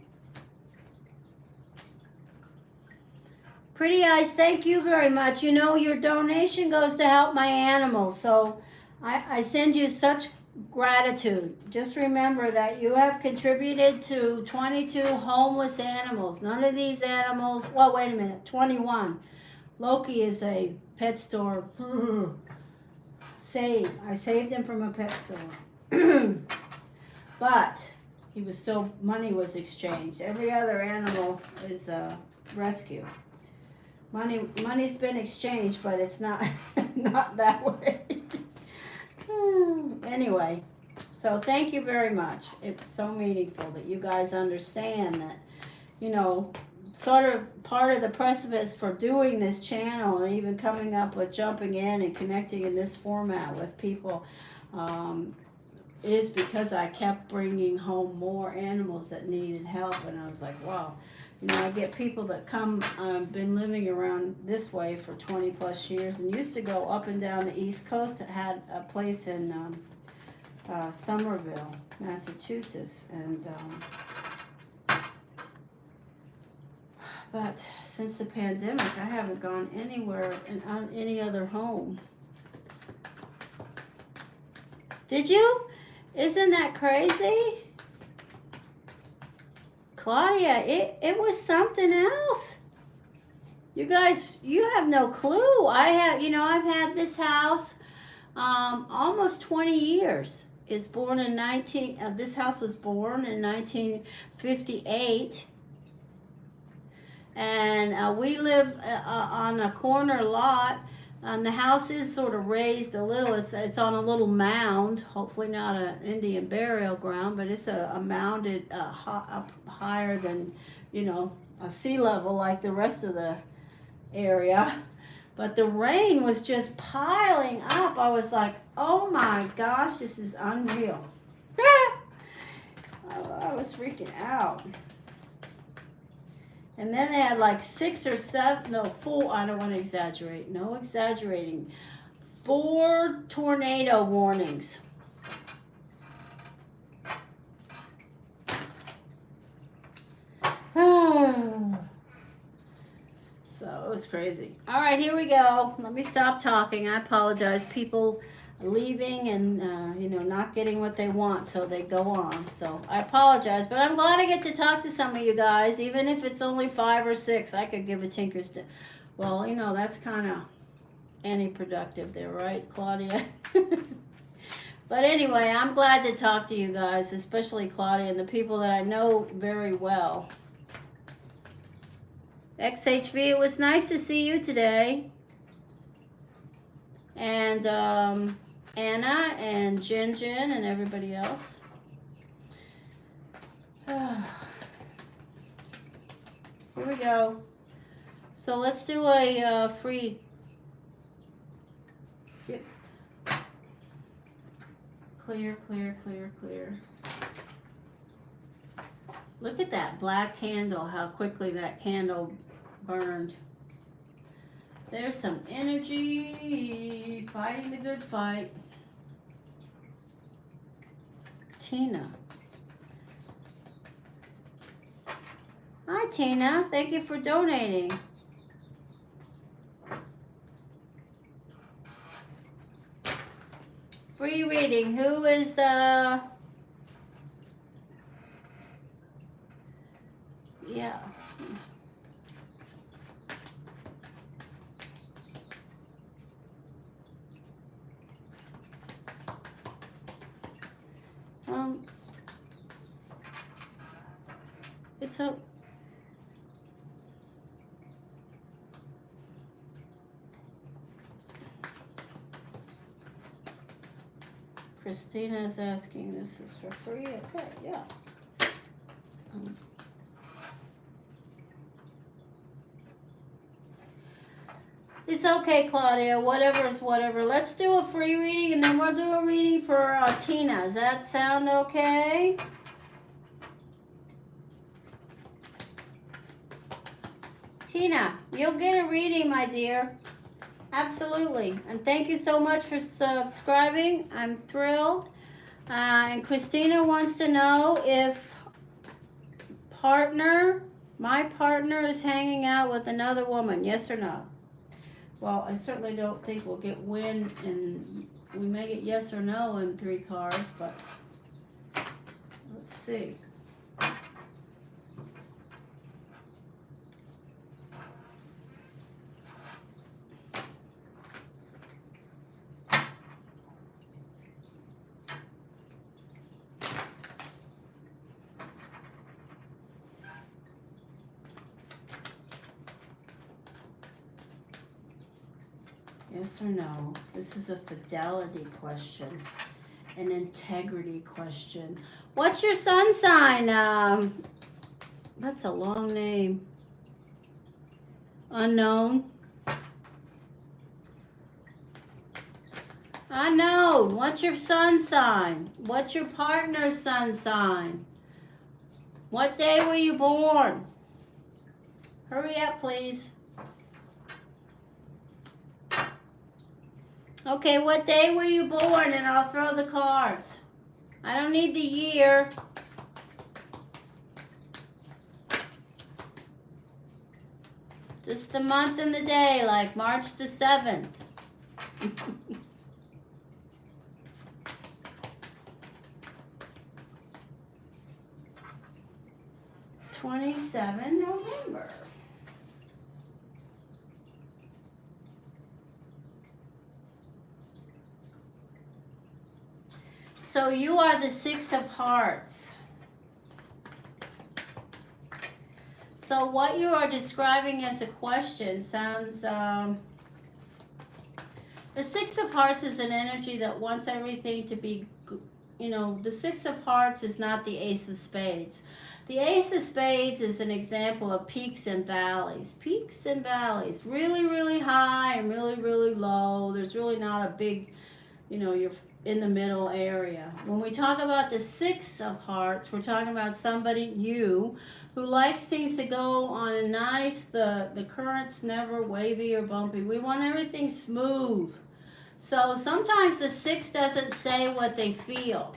Pretty Eyes, thank you very much. You know, your donation goes to help my animals, so I send you such gratitude. Just remember that you have contributed to 22 homeless animals. None of these animals, well, wait a minute, 21. Loki is a pet store. I saved him from a pet store. But he was still, money was exchanged. Every other animal is rescue. Money's been exchanged, but it's not not that way. Anyway, so thank you very much. It's so meaningful that you guys understand that, you know, sort of part of the precipice for doing this channel and even coming up with jumping in and connecting in this format with people is because I kept bringing home more animals that needed help, and I was like, wow. You know, I get people that come, been living around this way for 20 plus years and used to go up and down the East Coast. Had a place in Somerville, Massachusetts, and but since the pandemic, I haven't gone anywhere in any other home. Did you? Isn't that crazy? Claudia, it was something else. You guys, you have no clue. I've had this house almost 20 years. It's born in this house was born in 1958. And we live on a corner lot. The house is sort of raised a little. It's on a little mound. Hopefully not an Indian burial ground, but it's a mounded up higher than, a sea level like the rest of the area. But the rain was just piling up. I was like, oh my gosh, this is unreal. I was freaking out. And then they had like 4, I don't want to exaggerate, no exaggerating, 4 tornado warnings. So it was crazy. All right, here we go. Let me stop talking. I apologize. People leaving and not getting what they want, so they go on. So I apologize, but I'm glad I get to talk to some of you guys, even if it's only 5 or 6. I could give a tinker's well, that's kind of anti-productive there, right, Claudia? But anyway, I'm glad to talk to you guys, especially Claudia and the people that I know very well. XHV, it was nice to see you today. And Anna and Jin and everybody else. Here we go. So let's do a free. Clear. Look at that black candle, how quickly that candle burned. There's some energy, fighting the good fight. Tina. Hi, Tina. Thank you for donating. Free reading. Who is the... Yeah. It's a... Christina is asking, this is for free? Okay, yeah. It's okay, Claudia. Whatever is whatever. Let's do a free reading, and then we'll do a reading for Tina. Does that sound okay? Tina, you'll get a reading, my dear. Absolutely. And thank you so much for subscribing. I'm thrilled. And Christina wants to know if my partner is hanging out with another woman. Yes or no? Well, I certainly don't think we'll get win, and we may get yes or no in 3 cards, but let's see. Yes or no? This is a fidelity question, an integrity question. What's your sun sign? That's a long name. Unknown. Unknown. What's your sun sign? What's your partner's sun sign? What day were you born? Hurry up, please. Okay, what day were you born? And I'll throw the cards. I don't need the year. Just the month and the day, like March the 7th. 27 November. So you are the Six of Hearts. So what you are describing as a question sounds, the Six of Hearts is an energy that wants everything to be, the Six of Hearts is not the Ace of Spades. The Ace of Spades is an example of peaks and valleys. Peaks and valleys. Really, really high and really, really low. There's really not a big, you're in the middle area. When we talk about the Six of Hearts, we're talking about somebody, you, who likes things to go on a nice, the current's never wavy or bumpy. We want everything smooth. So sometimes the Six doesn't say what they feel.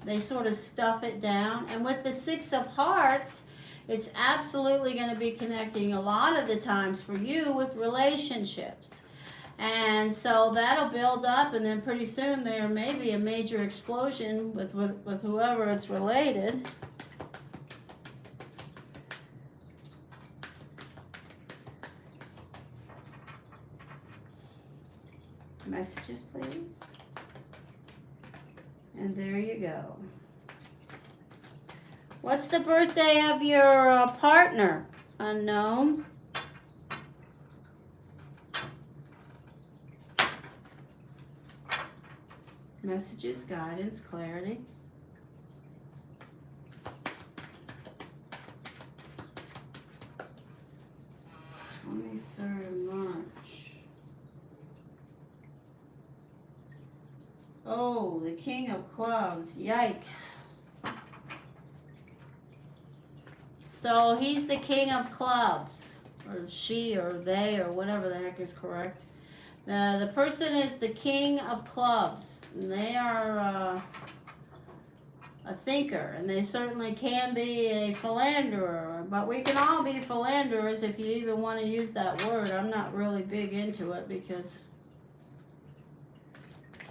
They sort of stuff it down. And with the Six of Hearts, it's absolutely going to be connecting a lot of the times for you with relationships. And so that'll build up, and then pretty soon there may be a major explosion with whoever it's related. Messages, please. And there you go. What's the birthday of your partner? Unknown. Messages, guidance, clarity. Oh, the King of Clubs. Yikes. So he's the King of Clubs. Or she or they or whatever the heck is correct. The person is the King of Clubs. And they are a thinker. And they certainly can be a philanderer. But we can all be philanderers if you even want to use that word. I'm not really big into it because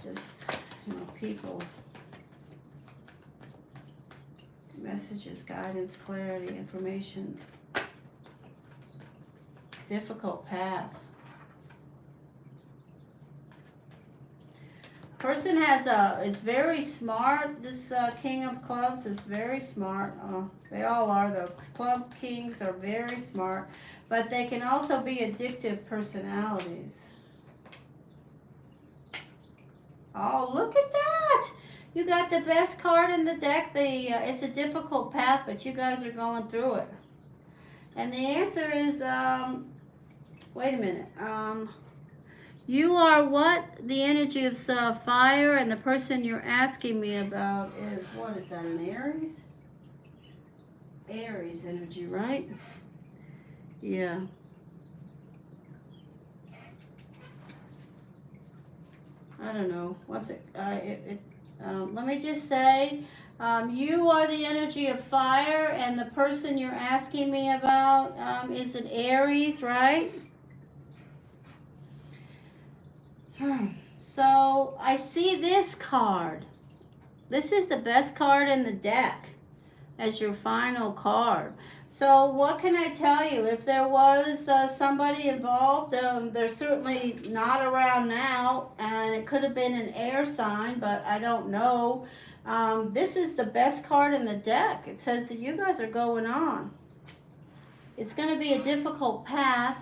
just... people, messages, guidance, clarity, information, difficult path. Person is very smart. This King of Clubs is very smart. They all are though. Club kings are very smart, but they can also be addictive personalities. Oh, look at that! You got the best card in the deck. It's a difficult path, but you guys are going through it. And the answer is, wait a minute. You are what? The energy of fire, and the person you're asking me about is, what is that, an Aries? Aries energy, right? Yeah. I don't know. What's it? Let me just say, you are the energy of fire, and the person you're asking me about is an Aries, right? So I see this card. This is the best card in the deck as your final card. So what can I tell you? If there was somebody involved, they're certainly not around now, and it could have been an air sign, but I don't know. This is the best card in the deck. It says that you guys are going on. It's going to be a difficult path.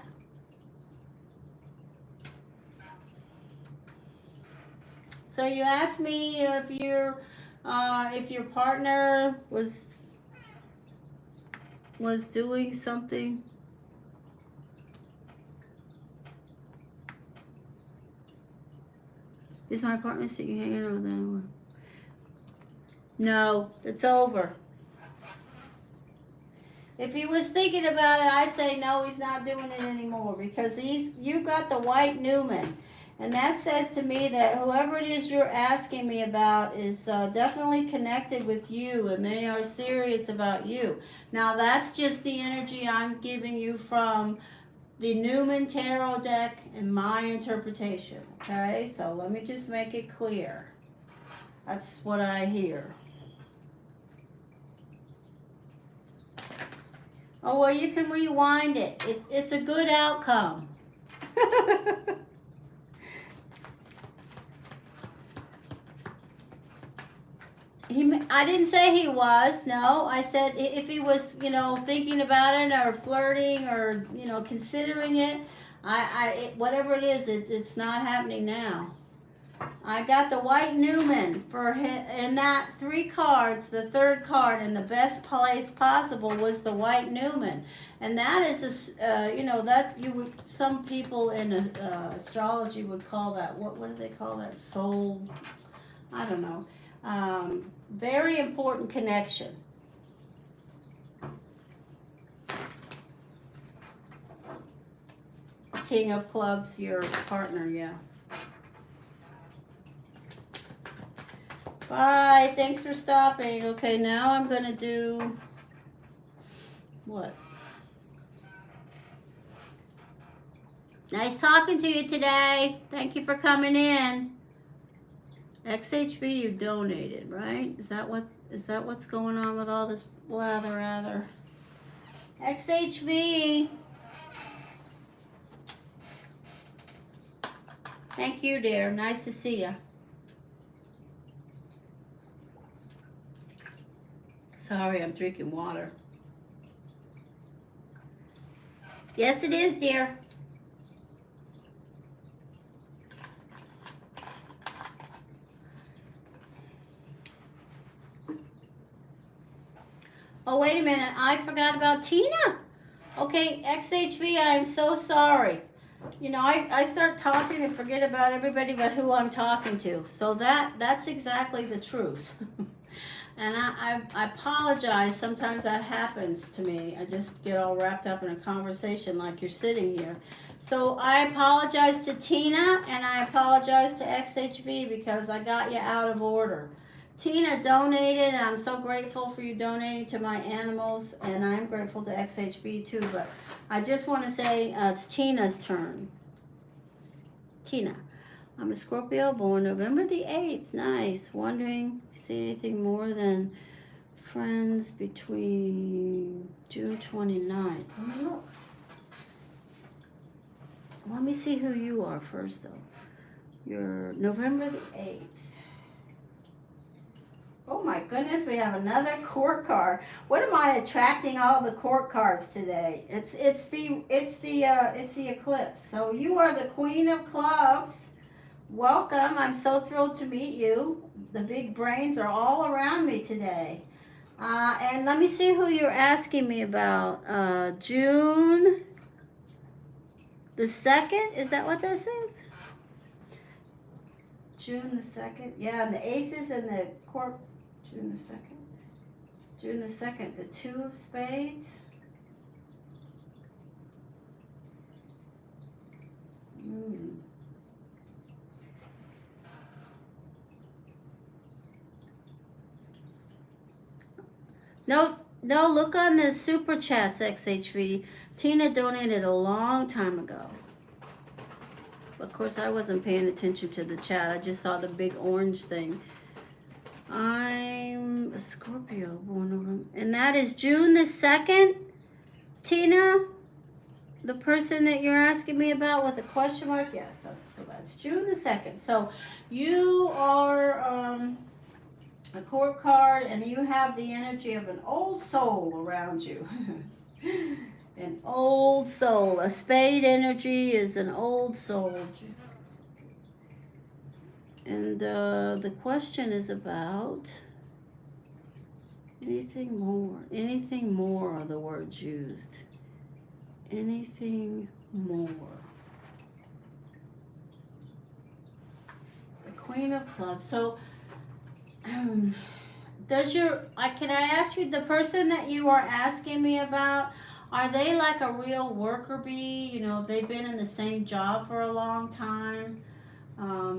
So you asked me if your partner was doing something. Is my apartment so you hanging over there? No, it's over. If he was thinking about it, I'd say no, he's not doing it anymore because you got the white Newman. And that says to me that whoever it is you're asking me about is definitely connected with you and they are serious about you. Now that's just the energy I'm giving you from the Newman Tarot deck and my interpretation. Okay, so let me just make it clear. That's what I hear. Oh, well, you can rewind it. It's a good outcome. I didn't say he was. No, I said if he was, thinking about it or flirting or, considering it, whatever it is, it's not happening now. I got the white Newman for him, and that 3 cards, the third card in the best place possible was the white Newman. And that is, that you would, some people in astrology would call that, what do they call that? Soul, I don't know. Very important connection. King of Clubs, your partner, yeah. Bye, thanks for stopping. Okay, now I'm gonna do, what? Nice talking to you today. Thank you for coming in. XHV, you donated, right? Is that what's going on with all this blather? XHV. Thank you, dear. Nice to see you. Sorry, I'm drinking water. Yes, it is, dear. Oh, wait a minute. I forgot about Tina. Okay, XHV, I'm so sorry. I start talking and forget about everybody but who I'm talking to. So that's exactly the truth. And I apologize. Sometimes that happens to me. I just get all wrapped up in a conversation like you're sitting here. So I apologize to Tina and I apologize to XHV because I got you out of order. Tina donated, and I'm so grateful for you donating to my animals, and I'm grateful to XHB too, but I just want to say it's Tina's turn. Tina, I'm a Scorpio born November the 8th. Nice. Wondering if you see anything more than friends between June 29th. Let me look. Let me see who you are first, though. You're November the 8th. Oh my goodness, we have another court card. What am I attracting all the court cards today? It's the eclipse. So you are the Queen of Clubs. Welcome. I'm so thrilled to meet you. The big brains are all around me today. And let me see who you're asking me about. June the 2nd? Is that what this is? June the 2nd? Yeah, and the aces and the court. June the 2nd. June the 2nd. The 2 of spades. No, look on the super chats, XHV. Tina donated a long time ago. Of course, I wasn't paying attention to the chat. I just saw the big orange thing. I'm a Scorpio born over, and that is June the 2nd. Tina, the person that you're asking me about with a question mark, yes. So that's June the 2nd. So you are a court card, and you have the energy of an old soul around you. An old soul. A spade energy is an old soul. And the question is about anything more. Anything more are the words used. Anything more. The Queen of Clubs. So, can I ask you, the person that you are asking me about, are they like a real worker bee? You know, they've been in the same job for a long time.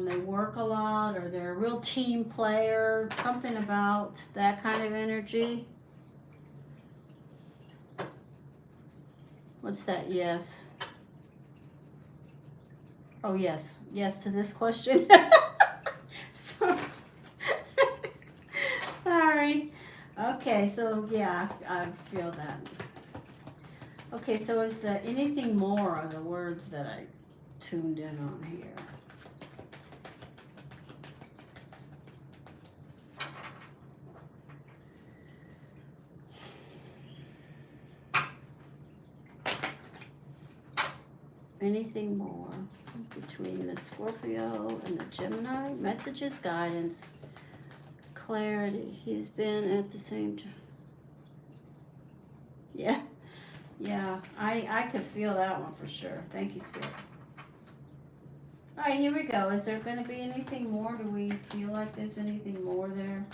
They work a lot, or they're a real team player. Something about that kind of energy. What's that? Yes. Oh, yes. Yes to this question. So, sorry. Okay, so yeah, I feel that. Okay, so is there anything more on the words that I tuned in on here? Anything more between the Scorpio and the Gemini? Messages, guidance, clarity. He's been at the same time. Yeah, yeah. I could feel that one for sure. Thank you, Spirit. All right, here we go. Is there going to be anything more? Do we feel like there's anything more there?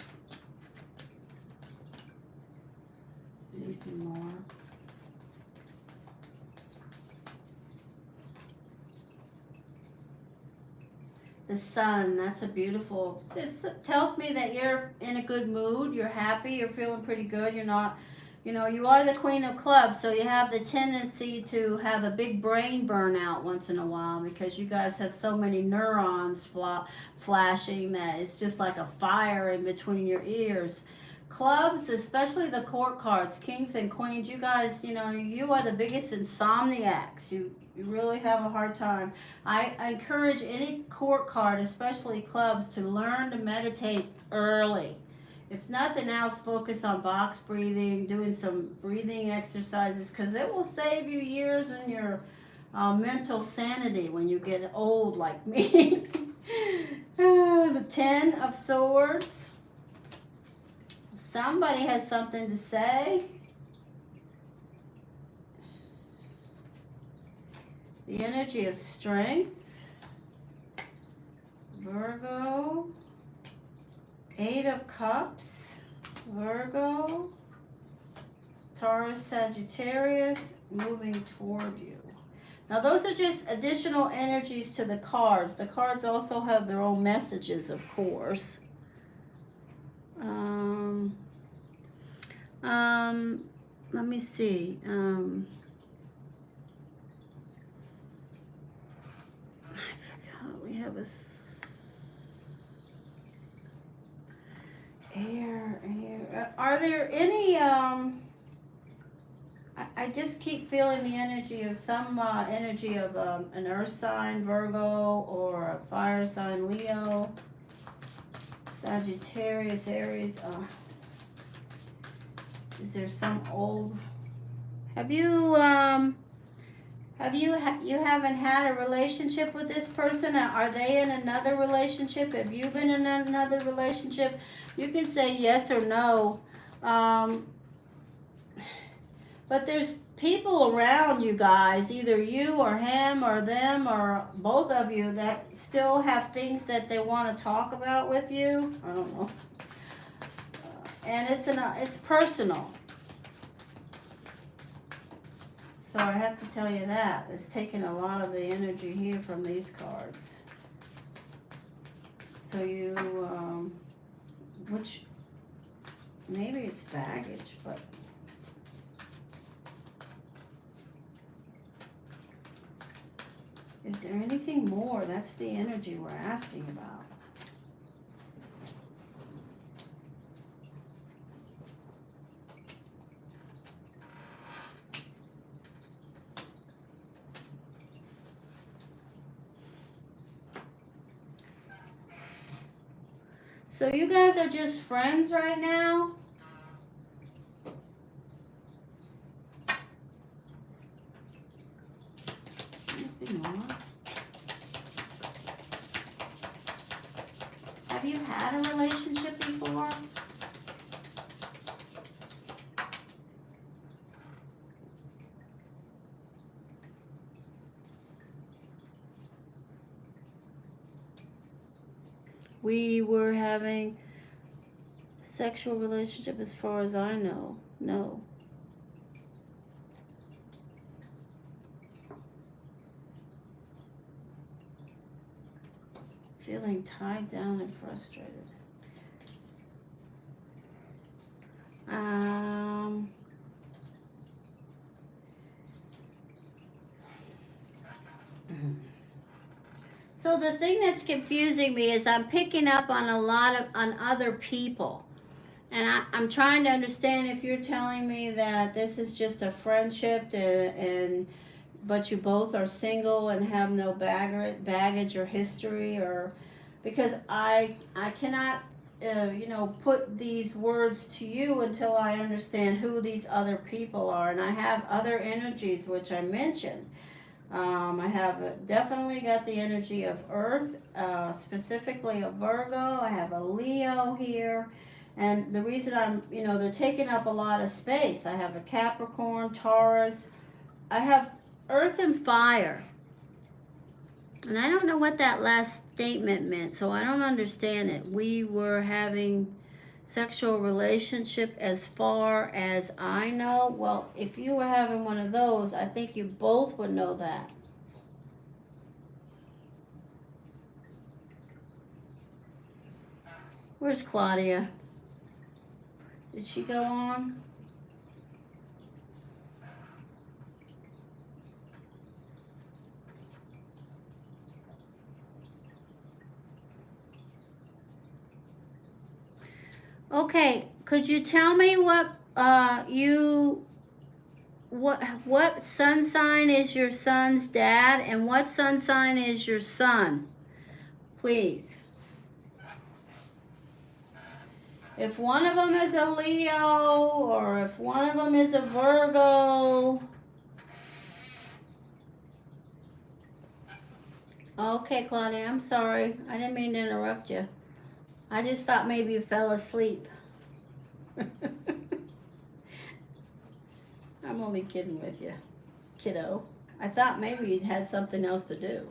Anything more? The sun, that's a beautiful, it tells me that you're in a good mood, you're happy, you're feeling pretty good, you're not, you know, you are the Queen of Clubs, so you have the tendency to have a big brain burnout once in a while because you guys have so many neurons flashing that it's just like a fire in between your ears. Clubs, especially the court cards, kings and queens, you guys, you know, you are the biggest insomniacs. You really have a hard time. I encourage any court card, especially clubs, to learn to meditate early. If nothing else, focus on box breathing, doing some breathing exercises, because it will save you years in your mental sanity when you get old like me. The Ten of Swords. Somebody has something to say. The energy of strength. Virgo. Eight of Cups. Virgo. Taurus, Sagittarius, moving toward you. Now those are just additional energies to the cards. The cards also have their own messages, of course. Let me see. I forgot we have air. Are there any, I just keep feeling the energy of some energy of an earth sign, Virgo, or a fire sign, Leo, Sagittarius, Aries. Is there some old? You haven't had a relationship with this person? Are they in another relationship? Have you been in another relationship? You can say yes or no. But there's people around you guys, either you or him or them or both of you, that still have things that they want to talk about with you. I don't know. And it's personal. So I have to tell you that. It's taking a lot of the energy here from these cards. So you, which, maybe it's baggage, but. Is there anything more? That's the energy we're asking about. So you guys are just friends right now? Anything more? Have you had a relationship before? We were having sexual relationship as far as I know. No. Feeling tied down and frustrated. So the thing that's confusing me is I'm picking up on on other people. And I'm trying to understand if you're telling me that this is just a friendship but you both are single and have no baggage or history, or because I cannot put these words to you until I understand who these other people are. And I have other energies which I mentioned. I have definitely got the energy of Earth, specifically a Virgo. I have a Leo here. And the reason they're taking up a lot of space. I have a Capricorn, Taurus. I have Earth and Fire. And I don't know what that last statement meant, so I don't understand it. We were having sexual relationship as far as I know. Well, if you were having one of those, I think you both would know that. Where's Claudia? Did she go on? Okay, could you tell me what sun sign is your son's dad, and what sun sign is your son? Please. If one of them is a Leo, or if one of them is a Virgo. Okay, Claudia, I'm sorry. I didn't mean to interrupt you. I just thought maybe you fell asleep. I'm only kidding with you, kiddo. I thought maybe you'd had something else to do.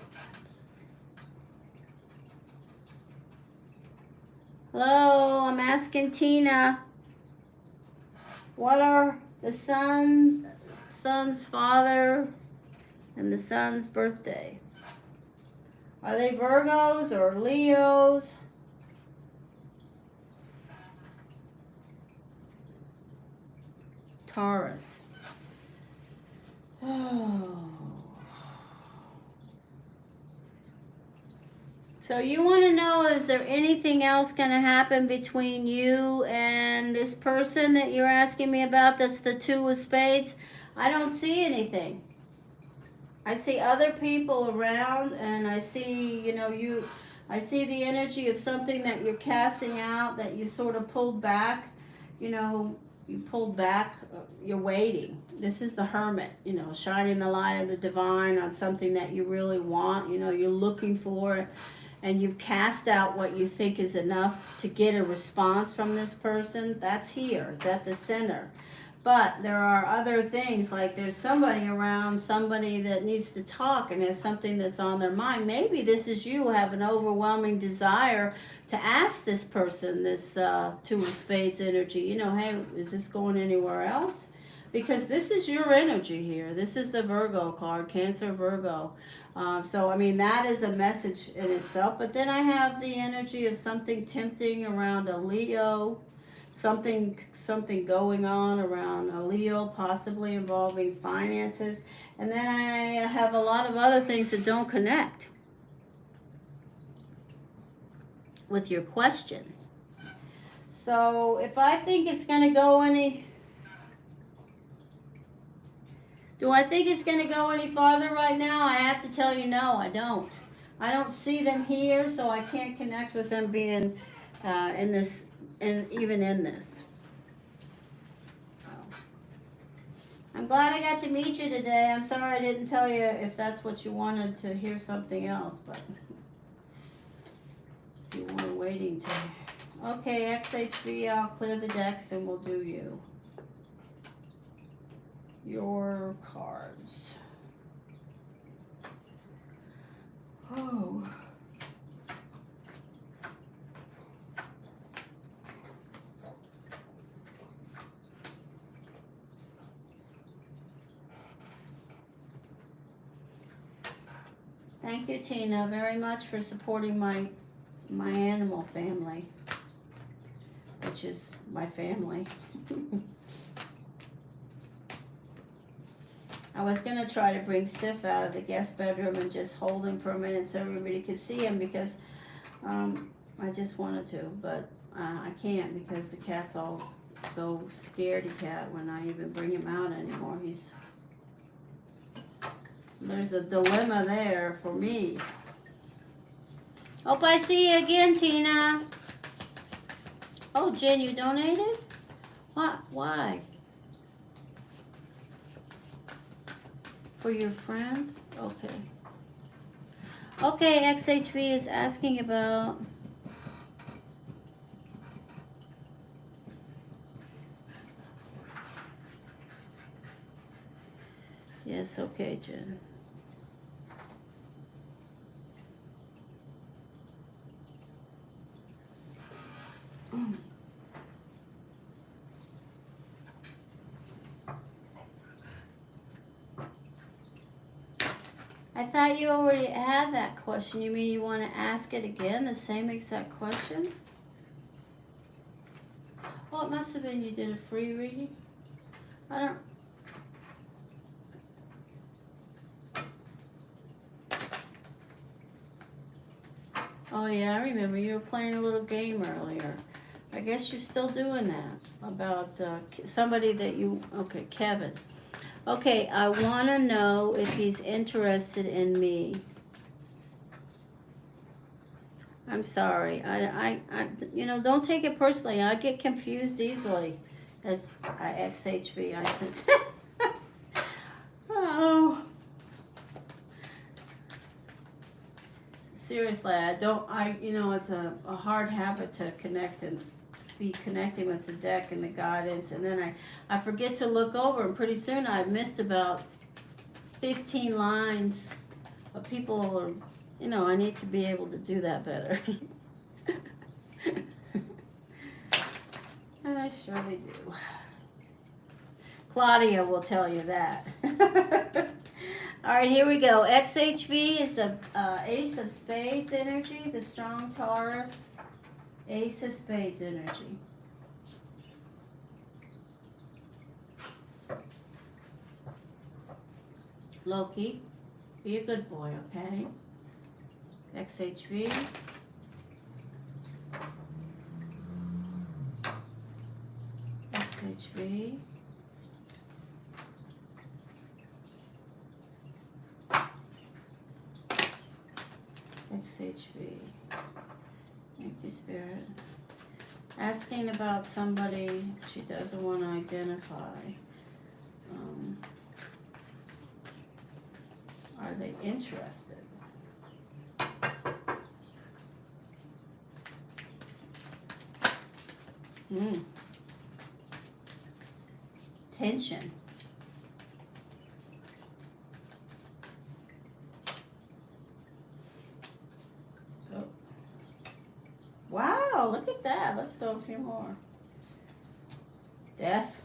Hello, I'm asking Tina. What are the son's father and the son's birthday? Are they Virgos or Leos? Taurus. Oh. So you want to know, is there anything else going to happen between you and this person that you're asking me about? That's the Two of Spades. I don't see anything. I see other people around, and I see, I see the energy of something that you're casting out, that you sort of pulled back, you pulled back, you're waiting. This is the Hermit, shining the light of the divine on something that you really want, you're looking for, and you've cast out what you think is enough to get a response from this person. That's here, it's at the center. But there are other things, like there's somebody around, somebody that needs to talk and has something that's on their mind. Maybe this is you have an overwhelming desire to ask this person, this Two of Spades energy, hey, is this going anywhere else? Because this is your energy here. This is the Virgo card, Cancer, Virgo. So, that is a message in itself. But then I have the energy of something tempting around a Leo. Something going on around a Leo, possibly involving finances. And then I have a lot of other things that don't connect with your question. So if I think it's going to go do I think it's going to go any farther right now? I have to tell you, no, I don't. I don't see them here, so I can't connect with them being in this. And even in this. So, I'm glad I got to meet you today. I'm sorry I didn't tell you if that's what you wanted to hear something else, but you were waiting to. Okay, XHV, I'll clear the decks and we'll do you. Your cards. Oh. Thank you, Tina, very much for supporting my animal family, which is my family. I was going to try to bring Sif out of the guest bedroom and just hold him for a minute so everybody could see him because I just wanted to, but I can't because the cat's all so scaredy cat when I even bring him out anymore. There's a dilemma there for me. Hope I see you again, Tina. Oh, Jen, you donated? What? Why? For your friend? Okay. Okay, XHV is asking about... Yes, okay, Jen. I thought you already had that question. You mean you want to ask it again, the same exact question? Well, it must have been you did a free reading. I don't... Oh yeah, I remember you were playing a little game earlier. I guess you're still doing that about somebody that you... Okay, Kevin. Okay, I want to know if he's interested in me. I'm sorry. I you know, don't take it personally. I get confused easily. As XHV, I said. Oh. Seriously, you know, it's a hard habit to connect and be connecting with the deck and the guidance, and then I forget to look over, and pretty soon I've missed about 15 lines of people, or, you know, I need to be able to do that better. I surely do. Claudia will tell you that. All right, here we go. XHV is the Ace of Spades energy, the strong Taurus. Ace of Spades energy. Loki, be a good boy, okay? XHV. XHV. XHV. Thank you, Spirit. Asking about somebody she doesn't want to identify. Are they interested? Tension. Oh. Wow, look at that. Let's throw a few more. Death.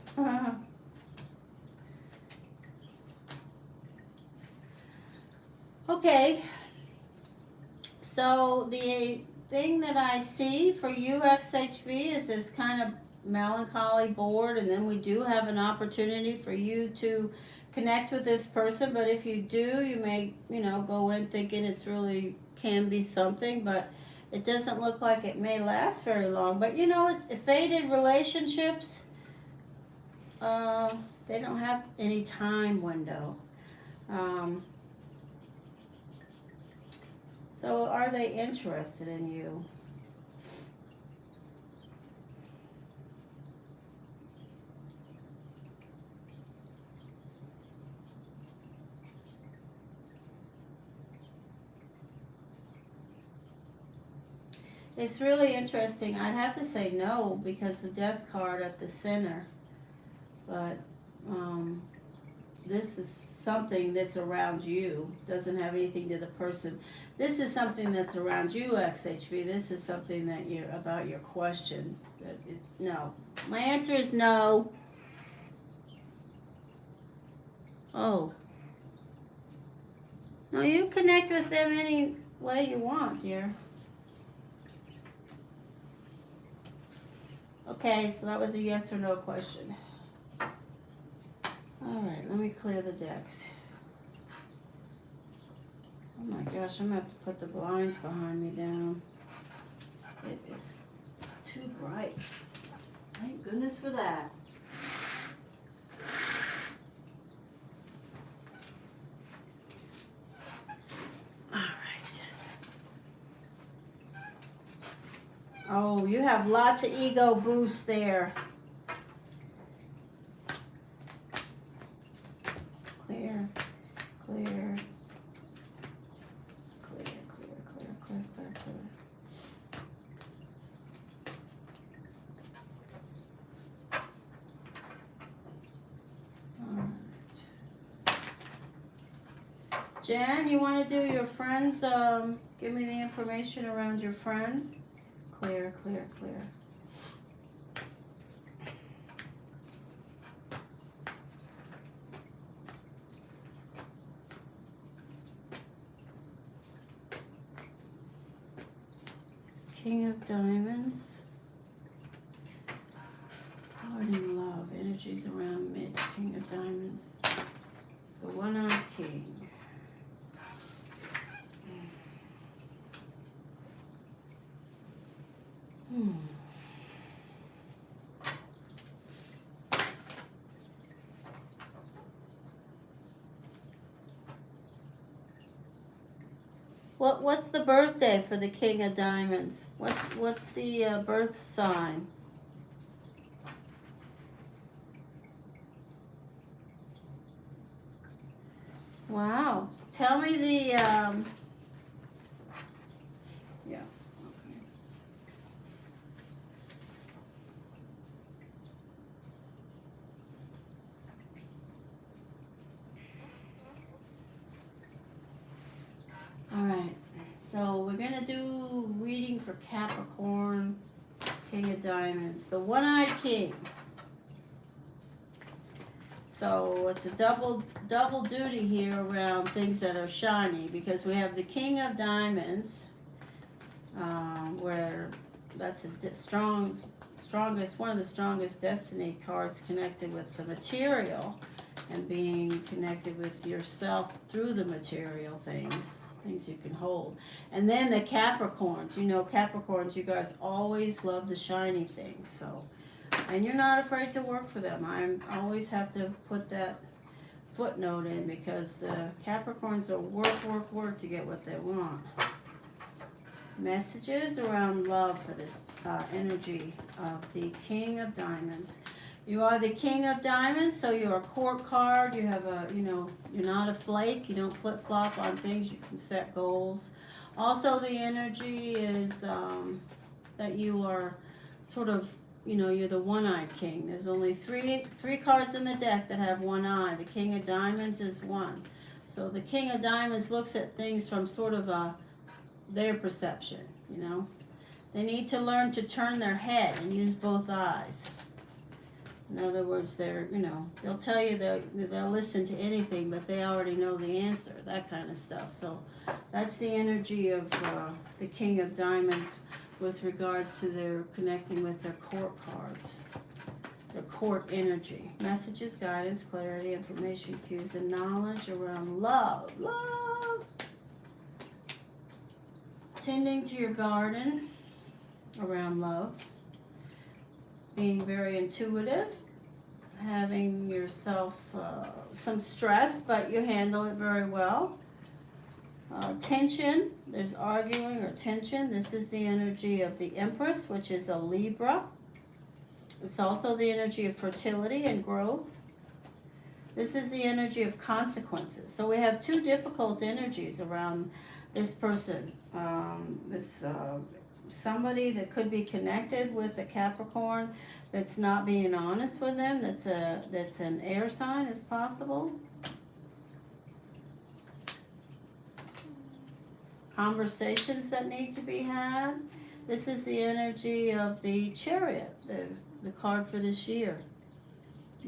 Okay. So the thing that I see for you, XHV, is this kind of melancholy board, and then we do have an opportunity for you to connect with this person, but if you do, you may, you know, go in thinking it's really can be something, but it doesn't look like it may last very long. But you know, faded relationships, they don't have any time window. So are they interested in you? It's really interesting. I'd have to say no because the death card at the center. But this is something that's around you. Doesn't have anything to the person. This is something that's around you, XHV. This is something that you're about your question. No. My answer is no. Oh. No, you connect with them any way you want, dear. Okay, so that was a yes or no question. Alright, let me clear the decks. Oh my gosh, I'm gonna have to put the blinds behind me down. It is too bright. Thank goodness for that. Oh, you have lots of ego boost there. Clear, clear, clear, clear, clear, clear, clear, clear. All right. Jen, you want to do your friends? Give me the information around your friend. Clear, clear, clear. King of Diamonds. Heart and love. Energies around mid. King of Diamonds. The one-eyed king. What's the birthday for the King of Diamonds? What's the birth sign? Wow. Tell me the yeah. Okay. All right. So we're gonna do reading for Capricorn, King of Diamonds, the one-eyed king. So it's a double duty here around things that are shiny, because we have the King of Diamonds, where that's a strongest, one of the strongest destiny cards connected with the material and being connected with yourself through the material things you can hold. And then the Capricorns, Capricorns, you guys always love the shiny things, so. And you're not afraid to work for them. I always have to put that footnote in, because the Capricorns will work to get what they want. Messages around love for this energy of the King of Diamonds. You are the King of Diamonds, so you're a court card. You have you're not a flake. You don't flip-flop on things. You can set goals. Also, the energy is that you are sort of, you're the one-eyed king. There's only three cards in the deck that have one eye. The King of Diamonds is one. So the King of Diamonds looks at things from sort of their perception, They need to learn to turn their head and use both eyes. In other words, they'll tell you they'll listen to anything, but they already know the answer, that kind of stuff. So that's the energy of the King of Diamonds with regards to their connecting with their court cards, their court energy. Messages, guidance, clarity, information, cues, and knowledge around love. Love! Tending to your garden around love. Being very intuitive. Having yourself some stress, but you handle it very well. Tension, there's arguing or tension. This is the energy of the Empress, which is a Libra. It's also the energy of fertility and growth. This is the energy of consequences. So we have two difficult energies around this person. Somebody that could be connected with a Capricorn that's not being honest with them, that's an air sign, is possible. Conversations that need to be had. This is the energy of the Chariot, the card for this year.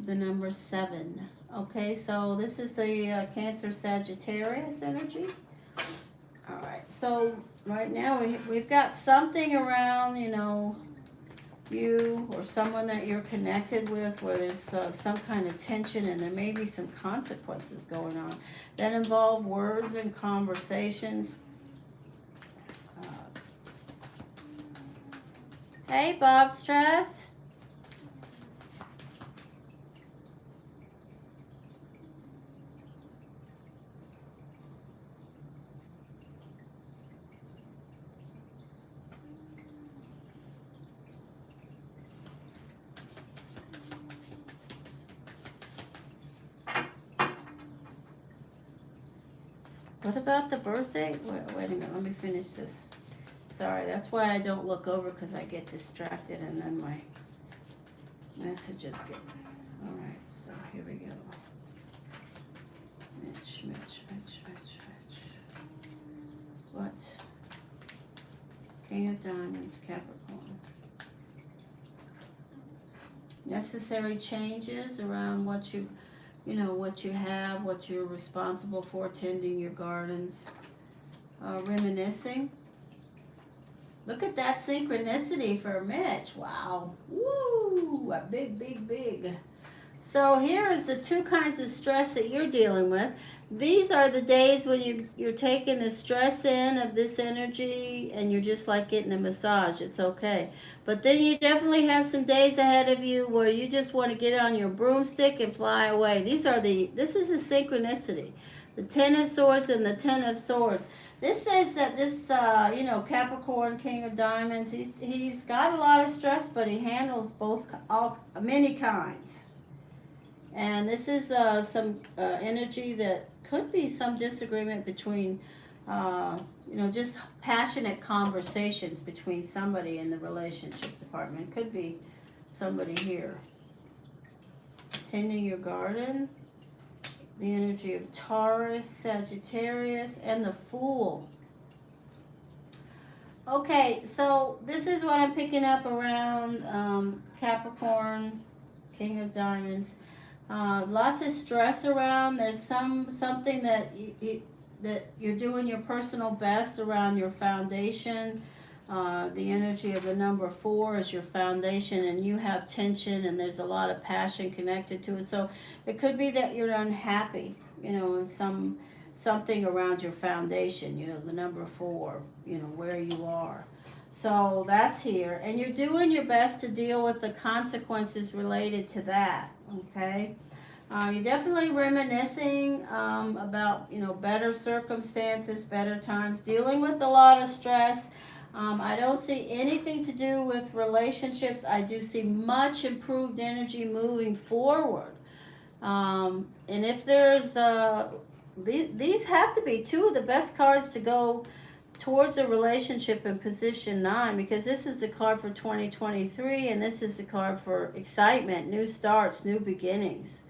The number 7. Okay, so this is the Cancer Sagittarius energy. All right, so right now we've got something around, you or someone that you're connected with where there's some kind of tension and there may be some consequences going on that involve words and conversations. Uh, hey, Bob Stress. What about the birthday? Wait a minute, let me finish this. Sorry, that's why I don't look over because I get distracted and then my messages get. All right, so here we go. Mitch. What? King of Diamonds, Capricorn. Necessary changes around what you have, what you're responsible for, tending your gardens, reminiscing. Look at that synchronicity for Mitch. Wow. Woo! A big. So here is the two kinds of stress that you're dealing with. These are the days when you're taking the stress in of this energy and you're just like getting a massage. It's okay. But then you definitely have some days ahead of you where you just want to get on your broomstick and fly away. This is a synchronicity. The Ten of Swords and the Ten of Swords. This says that this, Capricorn, King of Diamonds, he's got a lot of stress, but he handles many kinds. And this is some energy that could be some disagreement between, just passionate conversations between somebody in the relationship department. Could be somebody here. Tending your garden. The energy of Taurus, Sagittarius, and the Fool. Okay, so this is what I'm picking up around Capricorn, King of Diamonds. Lots of stress around. There's something that that you're doing your personal best around your foundation. The energy of the number 4 is your foundation, and you have tension, and there's a lot of passion connected to it. So it could be that you're unhappy, in something around your foundation. The number 4, where you are. So that's here, and you're doing your best to deal with the consequences related to that. Okay. You're definitely reminiscing about better circumstances, better times, dealing with a lot of stress. I don't see anything to do with relationships. I do see much improved energy moving forward. And if there's these have to be two of the best cards to go towards a relationship in position 9, because this is the card for 2023 and this is the card for excitement, new starts, new beginnings.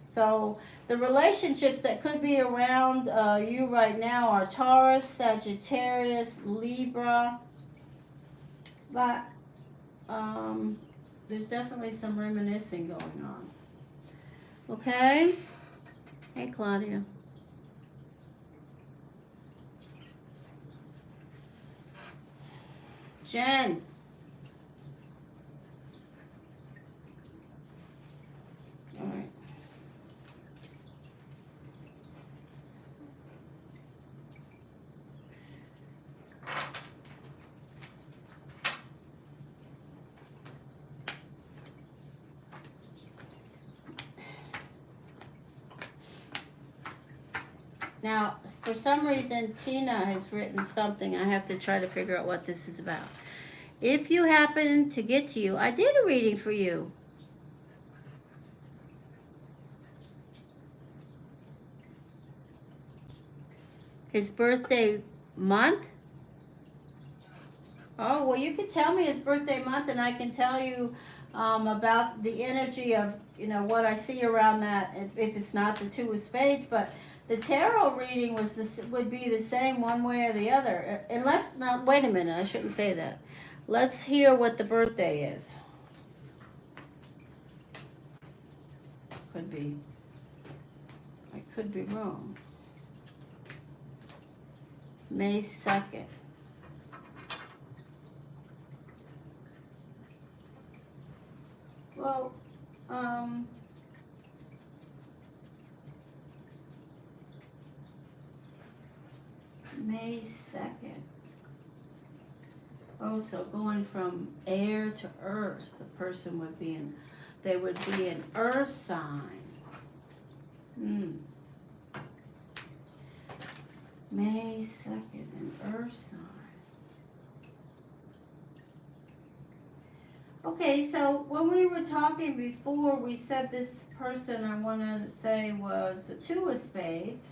So the relationships that could be around you right now are Taurus, Sagittarius, Libra. But there's definitely some reminiscing going on. Okay? Hey, Claudia. Jen. All right. Now, for some reason, Tina has written something. I have to try to figure out what this is about. If you happen to get to you, I did a reading for you. His birthday month? Oh, well, you can tell me his birthday month, and I can tell you about the energy of, what I see around that, if it's not the 2 of spades. But the tarot reading would be the same one way or the other. Unless, now, wait a minute, I shouldn't say that. Let's hear what the birthday is. Could be could be wrong. May 2nd. Well, May 2nd. Oh, so going from air to earth, the person would be in, they would be an earth sign. May 2nd, an earth sign. Okay, so when we were talking before, we said this person I want to say was the 2 of spades.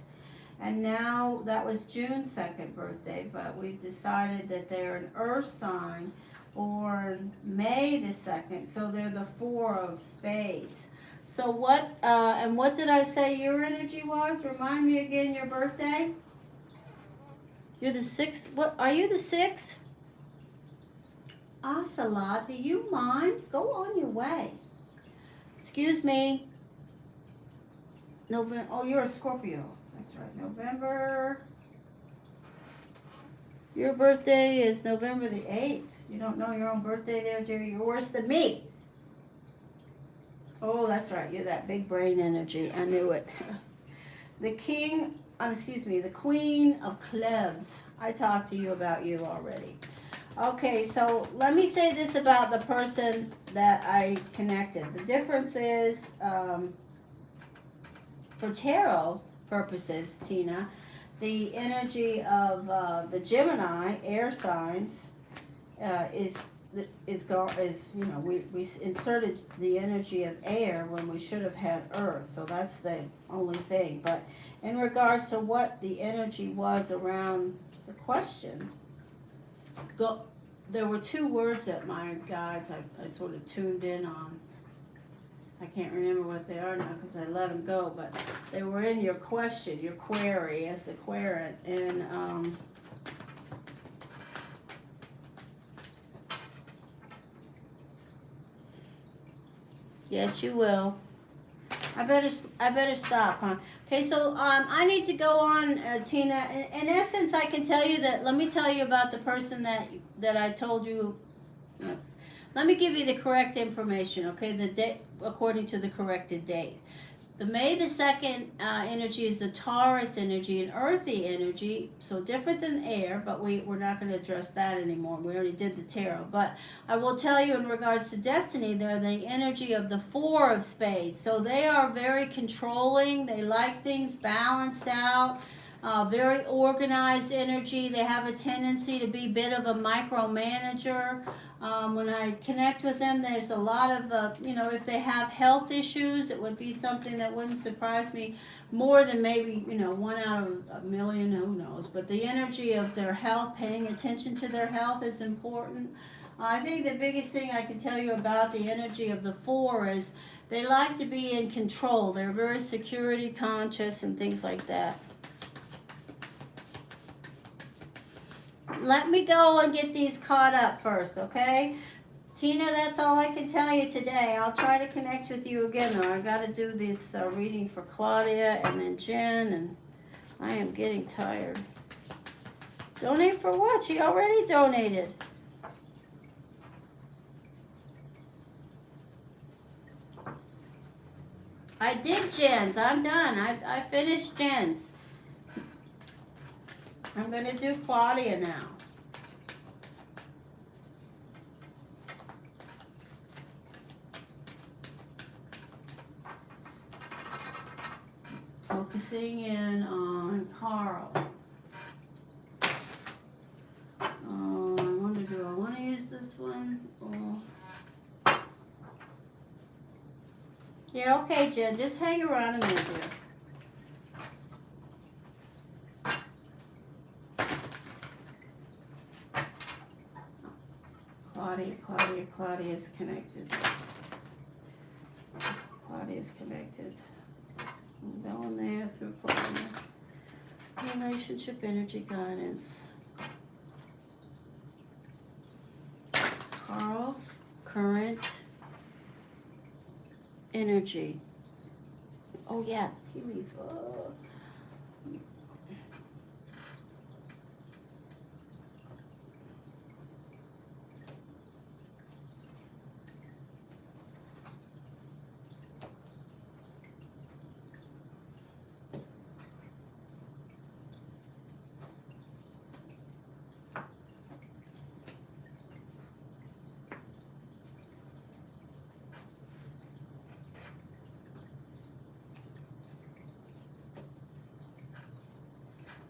And now that was June 2nd birthday, but we've decided that they're an earth sign or May the 2nd, so they're the 4 of spades. So what, and what did I say your energy was? Remind me again your birthday. You're the 6th, what, are you the 6th? Asala, do you mind? Go on your way. Excuse me. November, oh, you're a Scorpio. That's right, November. Your birthday is November the 8th. You don't know your own birthday there, dear? You're worse than me. Oh, that's right. You're that big brain energy. I knew it. The the Queen of Clubs. I talked to you about you already. Okay, so let me say this about the person that I connected. The difference is, for tarot purposes, Tina, the energy of the Gemini air signs is you know, we inserted the energy of air when we should have had earth, so that's the only thing. But in regards to what the energy was around the question, there were 2 words that my guides I sort of tuned in on. I can't remember what they are now because I let them go, but they were in your question, your query as the querent, and yes, you will. I better stop, huh? Okay, so I need to go on, Tina. In essence, I can tell you that. Let me tell you about the person that I told you. Let me give you the correct information, okay? The date according to the corrected date. The May the 2nd energy is the Taurus energy, an earthy energy, so different than air, but we're not going to address that anymore. We already did the tarot. But I will tell you in regards to destiny, they're the energy of the 4 of spades. So they are very controlling. They like things balanced out, very organized energy. They have a tendency to be a bit of a micromanager. When I connect with them, there's a lot of, you know, if they have health issues, it would be something that wouldn't surprise me more than maybe, you know, 1 out of a million, who knows. But the energy of their health, paying attention to their health is important. I think the biggest thing I can tell you about the energy of the 4 is they like to be in control. They're very security conscious and things like that. Let me go and get these caught up first, okay? Tina, that's all I can tell you today. I'll try to connect with you again, though. I've got to do this reading for Claudia and then Jen, and I am getting tired. Donate for what? She already donated. I did Jen's. I'm done. I finished Jen's. I'm going to do Claudia now. Focusing in on Carl. I wonder, do I want to use this one? Or... Yeah, okay, Jen. Just hang around a minute here. Claudia's connected. Claudia's connected. I'm going there through Claudia. Relationship energy guidance. Carl's current energy. Oh yeah, tea leaf. Oh.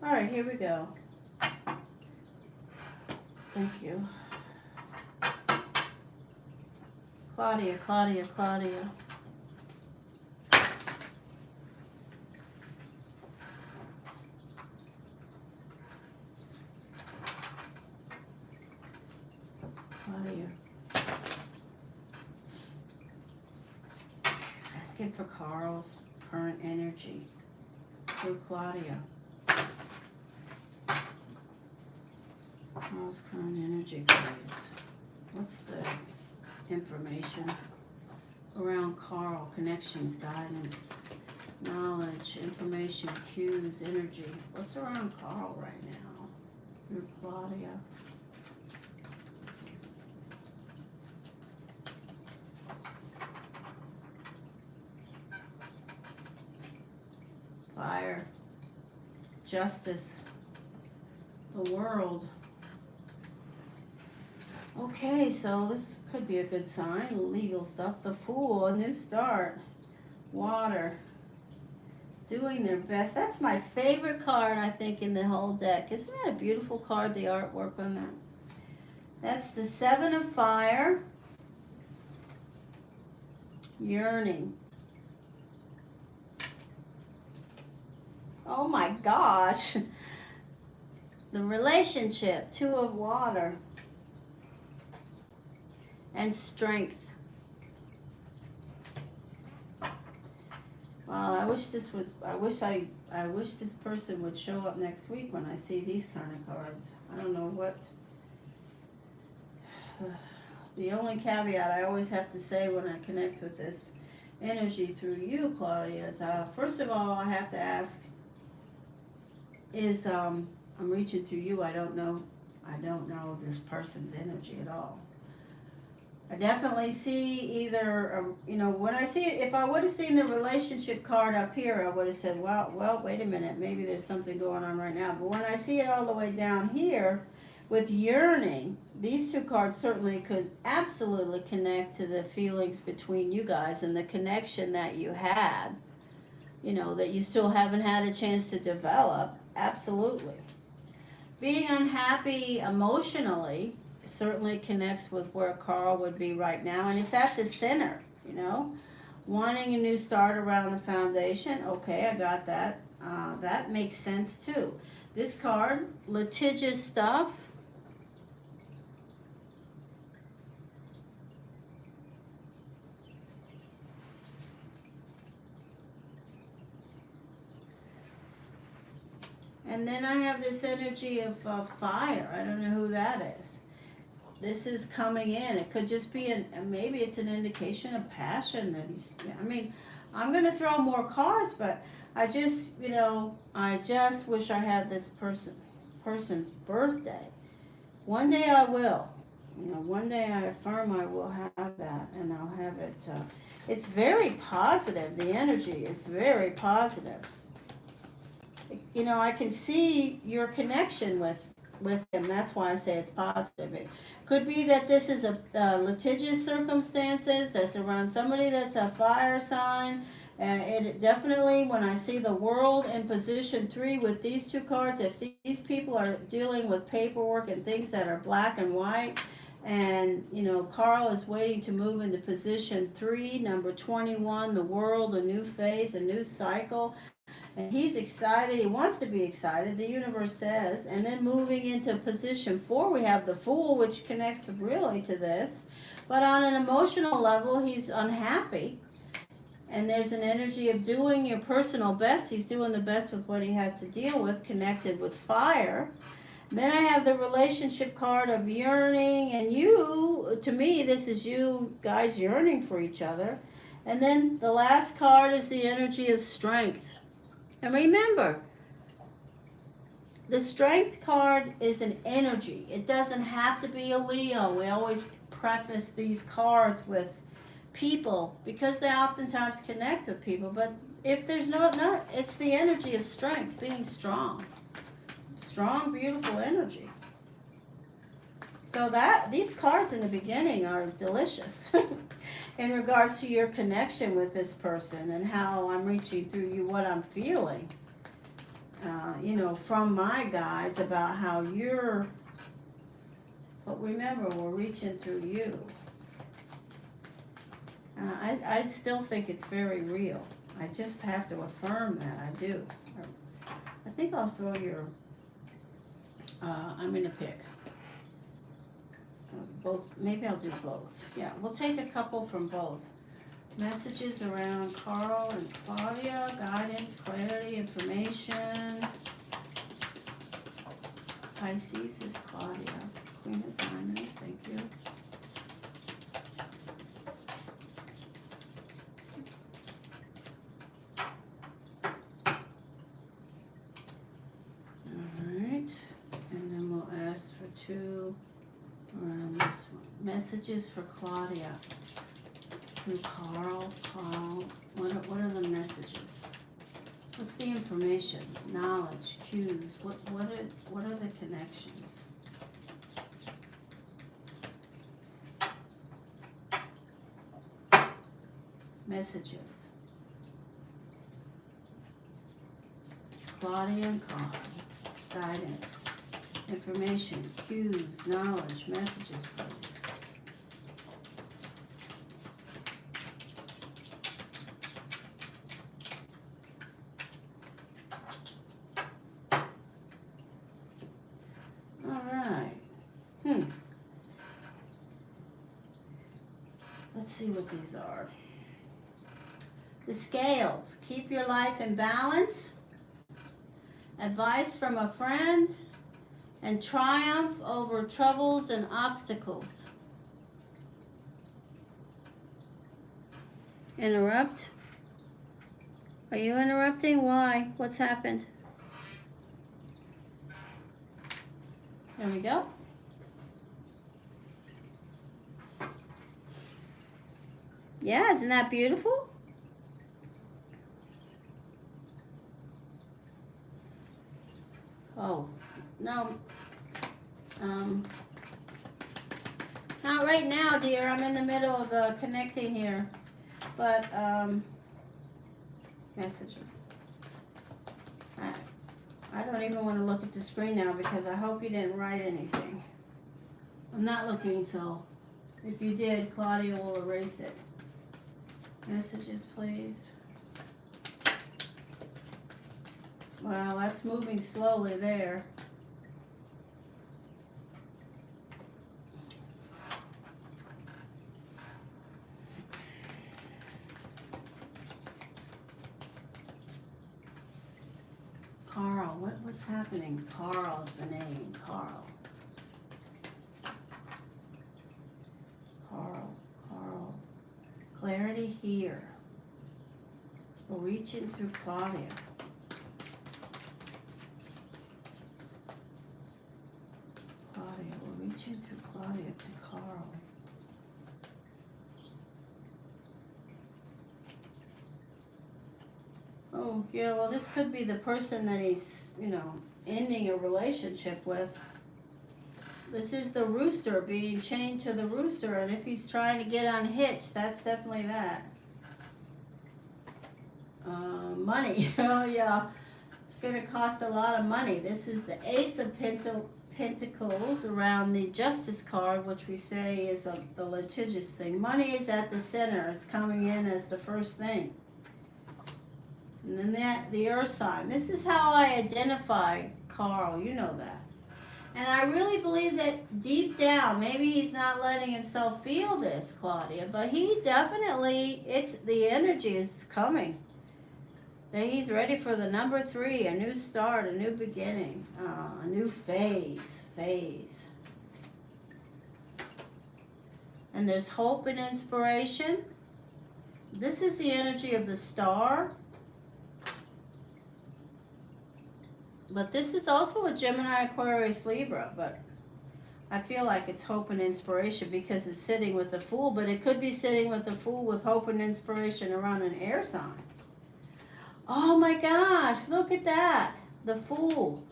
All right, here we go. Thank you. Claudia, Claudia, Claudia. Claudia. Asking for Carl's current energy through Claudia. Carl's current energy, please. What's the information around Carl? Connections, guidance, knowledge, information, cues, energy. What's around Carl right now through Claudia? Fire, justice, the world. Okay, so this could be a good sign. Legal stuff. The Fool, a new start. Water, doing their best. That's my favorite card, I think, in the whole deck. Isn't that a beautiful card, the artwork on that? That's the Seven of Fire. Yearning. Oh my gosh. The relationship, Two of Water. And strength. Well, I wish this person would show up next week when I see these kind of cards. I don't know what. The only caveat I always have to say when I connect with this energy through you, Claudia, is first of all, I have to ask, is I'm reaching through you. I don't know this person's energy at all. I definitely see either, when I see it, if I would have seen the relationship card up here, I would have said, well, wait a minute, maybe there's something going on right now. But when I see it all the way down here with yearning, these two cards certainly could absolutely connect to the feelings between you guys and the connection that you had, that you still haven't had a chance to develop. Absolutely. Being unhappy emotionally certainly connects with where Carl would be right now, and it's at the center, wanting a new start around the foundation. Okay, I got that. That makes sense too. This card, litigious stuff. And then I have this energy of fire. I don't know who that is. This is coming in. It could just be maybe it's an indication of passion that I'm going to throw more cards, but I just wish I had this person's birthday. One day I will. One day I affirm I will have that, and I'll have it. It's very positive. The energy is very positive. I can see your connection with him. That's why I say it's positive. It could be that this is a litigious circumstances that's around somebody that's a fire sign. It definitely, when I see the World in position 3 with these two cards, if these people are dealing with paperwork and things that are black and white, and Carl is waiting to move into position 3, number 21, the World, a new phase, a new cycle. And he's excited. He wants to be excited. The universe says. And then moving into position 4, we have the Fool, which connects really to this. But on an emotional level, he's unhappy. And there's an energy of doing your personal best. He's doing the best with what he has to deal with, connected with fire. Then I have the relationship card of yearning. And to me, this is you guys yearning for each other. And then the last card is the energy of strength. And remember, the strength card is an energy. It doesn't have to be a Leo. We always preface these cards with people because they oftentimes connect with people. But if there's not, it's the energy of strength, being strong. Strong, beautiful energy. So these cards in the beginning are delicious in regards to your connection with this person and how I'm reaching through you, what I'm feeling. From my guides about how you're, but remember, we're reaching through you. I still think it's very real. I just have to affirm that, I do. I think I'll throw your, I'm going to pick. Both, maybe I'll do both. Yeah, we'll take a couple from both. Messages around Carl and Claudia, guidance, clarity, information. Pisces is Claudia. Queen of Diamonds, thank you. Alright, and then we'll ask for two around this one. Messages for Claudia. Through Carl, what are the messages? What's the information? Knowledge, cues, what are the connections? Messages. Claudia and Carl. Guidance. Information, cues, knowledge, messages, please. Let's see what these are. The scales. Keep your life in balance. Advice from a friend. And triumph over troubles and obstacles. Interrupt. Are you interrupting? Why? What's happened? There we go. Yeah, isn't that beautiful? Oh, no. Not right now, dear. I'm in the middle of connecting here. But, messages. I don't even want to look at the screen now because I hope you didn't write anything. I'm not looking, so if you did, Claudia will erase it. Messages, please. Wow, that's moving slowly there. Carl, what's happening? Carl's the name, Carl. Carl. Clarity here. We're reaching through Claudia. We're reaching through Claudia to Carl. Oh, yeah, well, this could be the person that he's, ending a relationship with. This is the rooster being chained to the rooster, and if he's trying to get unhitched, that's definitely that. Money. Oh, yeah. It's going to cost a lot of money. This is the Ace of Pentacles around the Justice card, which we say is the litigious thing. Money is at the center. It's coming in as the first thing. And then the Earth sign. This is how I identify Carl. You know that. And I really believe that deep down, maybe he's not letting himself feel this, Claudia, but he definitely, the energy is coming. That he's ready for the number 3, a new start, a new beginning, a new phase. And there's hope and inspiration. This is the energy of the star. But this is also a Gemini, Aquarius, Libra. But I feel like it's hope and inspiration because it's sitting with the Fool. But it could be sitting with the Fool with hope and inspiration around an air sign. Oh my gosh, look at that. The Fool.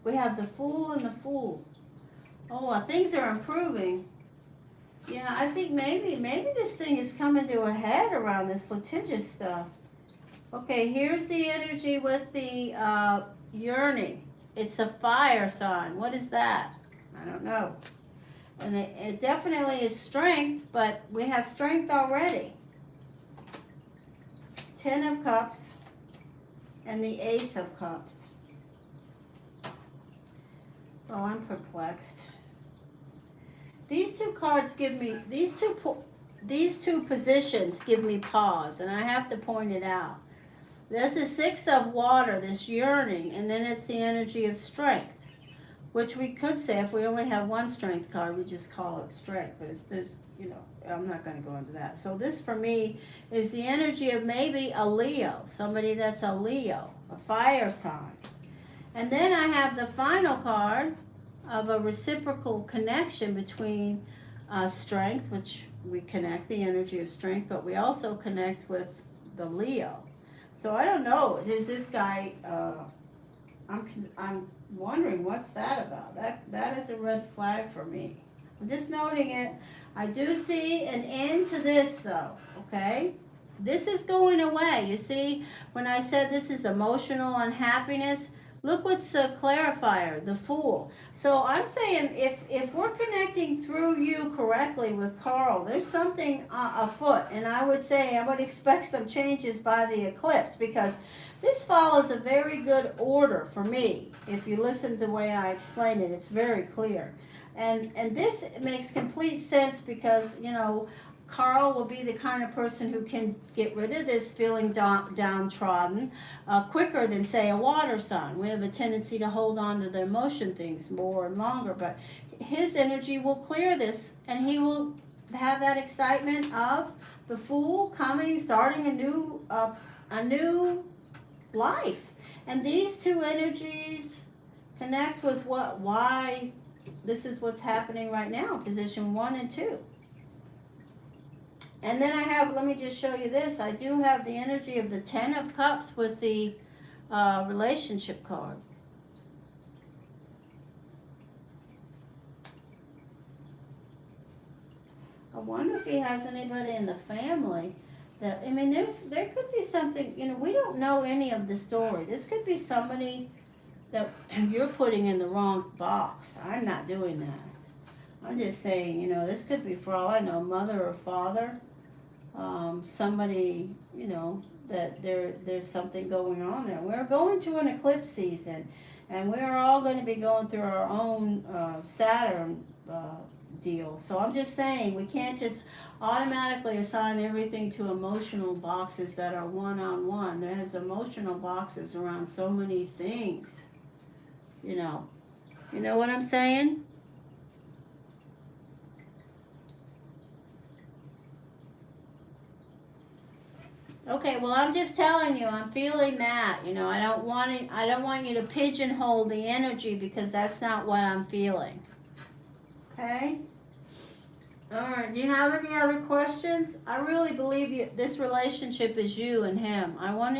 We have the Fool and the Fool. Oh, things are improving. Yeah, I think maybe this thing is coming to a head around this litigious stuff. Okay, here's the energy with the yearning. It's a fire sign. What is that? I don't know. And it definitely is strength, but we have strength already. 10 of Cups and the Ace of Cups. Well, I'm perplexed. These two cards give me, these two positions give me pause, and I have to point it out. There's a 6 of water, this yearning, and then it's the energy of strength, which we could say if we only have one strength card, we just call it strength, but there's, I'm not going to go into that. So this for me is the energy of maybe a Leo, somebody that's a Leo, a fire sign. And then I have the final card of a reciprocal connection between strength, which we connect the energy of strength, but we also connect with the Leo. So I don't know, is this guy, I'm wondering what's that about. That is a red flag for me. I'm just noting it. I do see an end to this though, okay? This is going away. You see, when I said this is emotional unhappiness, look what's a clarifier, the Fool. So I'm saying if we're connecting through you correctly with Carl, there's something afoot. And I would say I would expect some changes by the eclipse because this follows a very good order for me. If you listen to the way I explain it, it's very clear. And this makes complete sense because, Carl will be the kind of person who can get rid of this feeling downtrodden quicker than, say, a water sign. We have a tendency to hold on to the emotion things more and longer, but his energy will clear this, and he will have that excitement of the Fool coming, starting a new life. And these two energies connect with why this is what's happening right now, position 1 and 2. And then I have, let me just show you this. I do have the energy of the 10 of Cups with the relationship card. I wonder if he has anybody in the family that, there could be something, we don't know any of the story. This could be somebody that you're putting in the wrong box. I'm not doing that. I'm just saying, this could be, for all I know, mother or father. Somebody, that there's something going on there. We're going to an eclipse season, and we're all going to be going through our own Saturn deal. So I'm just saying, we can't just automatically assign everything to emotional boxes that are one-on-one. There's emotional boxes around so many things. You know what I'm saying? Okay, well, I'm just telling you, I'm feeling that. I don't want you to pigeonhole the energy because that's not what I'm feeling. Okay? All right, do you have any other questions? I really believe this relationship is you and him. I want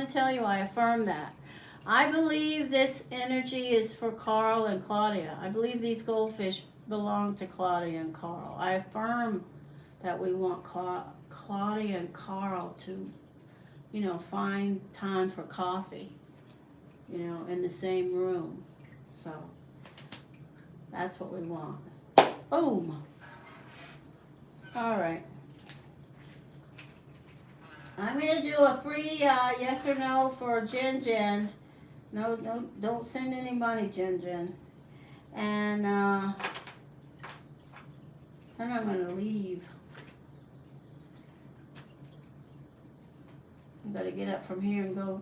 to tell you, I affirm that. I believe this energy is for Carl and Claudia. I believe these goldfish belong to Claudia and Carl. I affirm that we want Claudia and Carl to, find time for coffee, in the same room. So that's what we want. Boom. All right. I'm going to do a free yes or no for Jen. No, don't send any money, Jen. And then I'm going to leave. I'm going to get up from here and go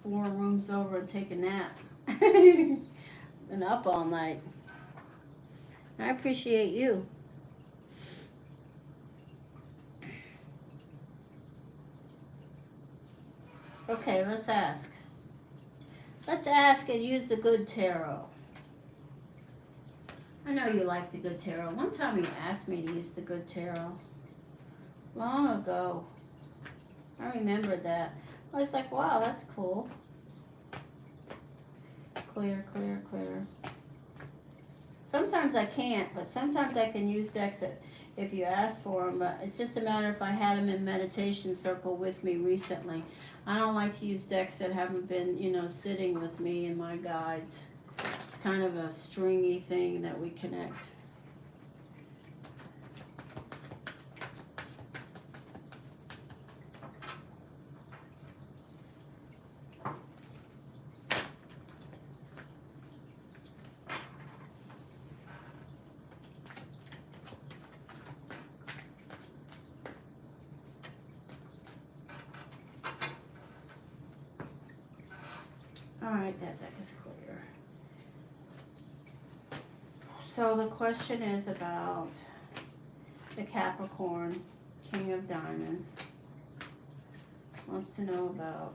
4 rooms over and take a nap. Been up all night. I appreciate you. Okay, let's ask. Let's ask and use the good tarot. I know you like the good tarot. One time you asked me to use the good tarot. Long ago. I remembered that. I was like, wow, that's cool. Clear, clear, clear. Sometimes I can't, but sometimes I can use decks if you ask for them. But it's just a matter if I had them in meditation circle with me recently. I don't like to use decks that haven't been, sitting with me and my guides. It's kind of a stringy thing that we connect. Alright, that deck is clear. So the question is about the Capricorn, King of Diamonds. Wants to know about,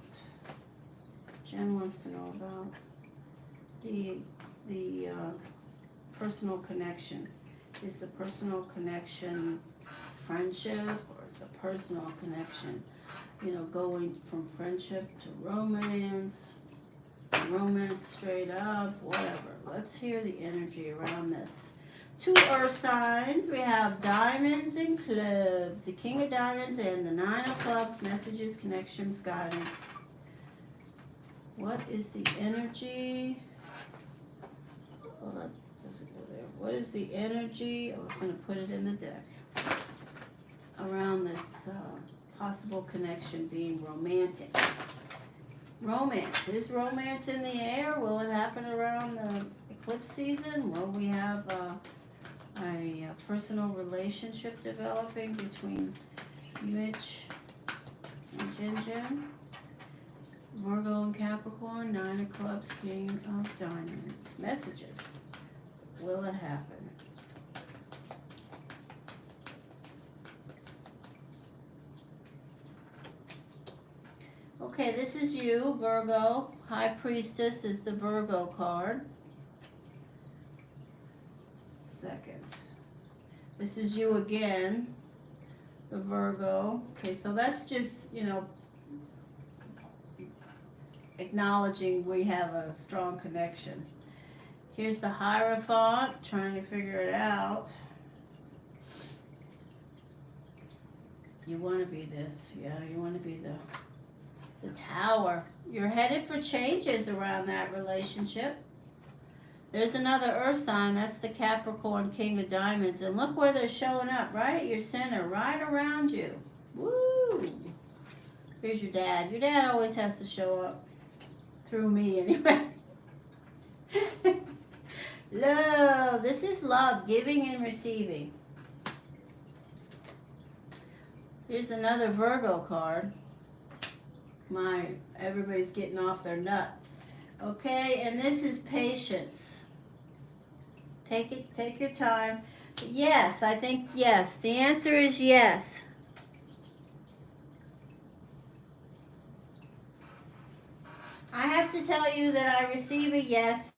Jen wants to know about the personal connection. Is the personal connection friendship, or is the personal connection, going from friendship to romance straight up, whatever. Let's hear the energy around this. 2 earth signs. We have diamonds and clubs. The King of Diamonds and the 9 of clubs. Messages, connections, guidance. What is the energy? Oh, that doesn't go there. What is the energy? I was going to put it in the deck. Around this possible connection being romantic. Romance. Is romance in the air? Will it happen around the eclipse season? Will we have a personal relationship developing between Mitch and Jen? Virgo and Capricorn, 9 of clubs, King of Diamonds. Messages. Will it happen? Okay, this is you, Virgo. High Priestess is the Virgo card. Second. This is you again, the Virgo. Okay, so that's just, acknowledging we have a strong connection. Here's the Hierophant, trying to figure it out. You want to be this. Yeah, you want to be the Tower. You're headed for changes around that relationship. There's another earth sign. That's the Capricorn, King of Diamonds. And look where they're showing up. Right at your center. Right around you. Woo! Here's your dad. Your dad always has to show up. Through me, anyway. Love. This is love. Giving and receiving. Here's another Virgo card. Everybody's getting off their nut. Okay, and this is patience. Take your time. Yes, I think yes. The answer is yes. I have to tell you that I receive a yes,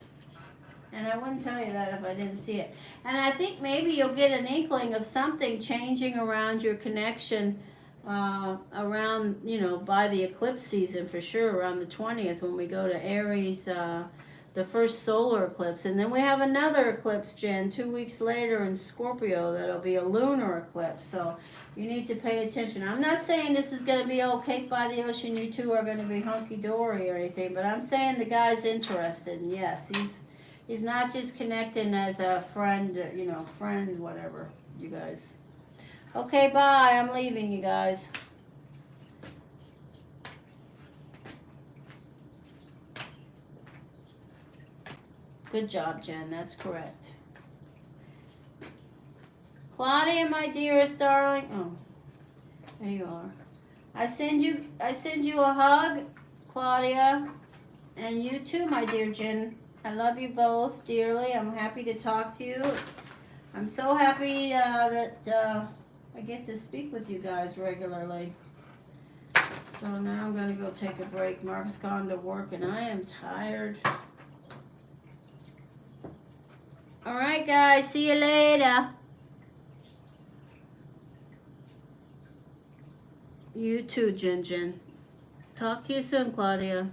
and I wouldn't tell you that if I didn't see it. And I think maybe you'll get an inkling of something changing around your connection around, by the eclipse season for sure, around the 20th when we go to Aries, the first solar eclipse. And then we have another eclipse, Jen, 2 weeks later in Scorpio. That'll be a lunar eclipse. So you need to pay attention. I'm not saying this is going to be all cake by the ocean. You two are going to be hunky-dory or anything. But I'm saying the guy's interested. And yes, he's not just connecting as a friend, friend, whatever, you guys. Okay, bye. I'm leaving, you guys. Good job, Jen. That's correct. Claudia, my dearest darling. Oh, there you are. I send you a hug, Claudia, and you too, my dear Jen. I love you both dearly. I'm happy to talk to you. I'm so happy that I get to speak with you guys regularly. So now I'm gonna go take a break. Mark's gone to work and I am tired. Alright guys, see you later. You too, Jin Jin. Talk to you soon, Claudia.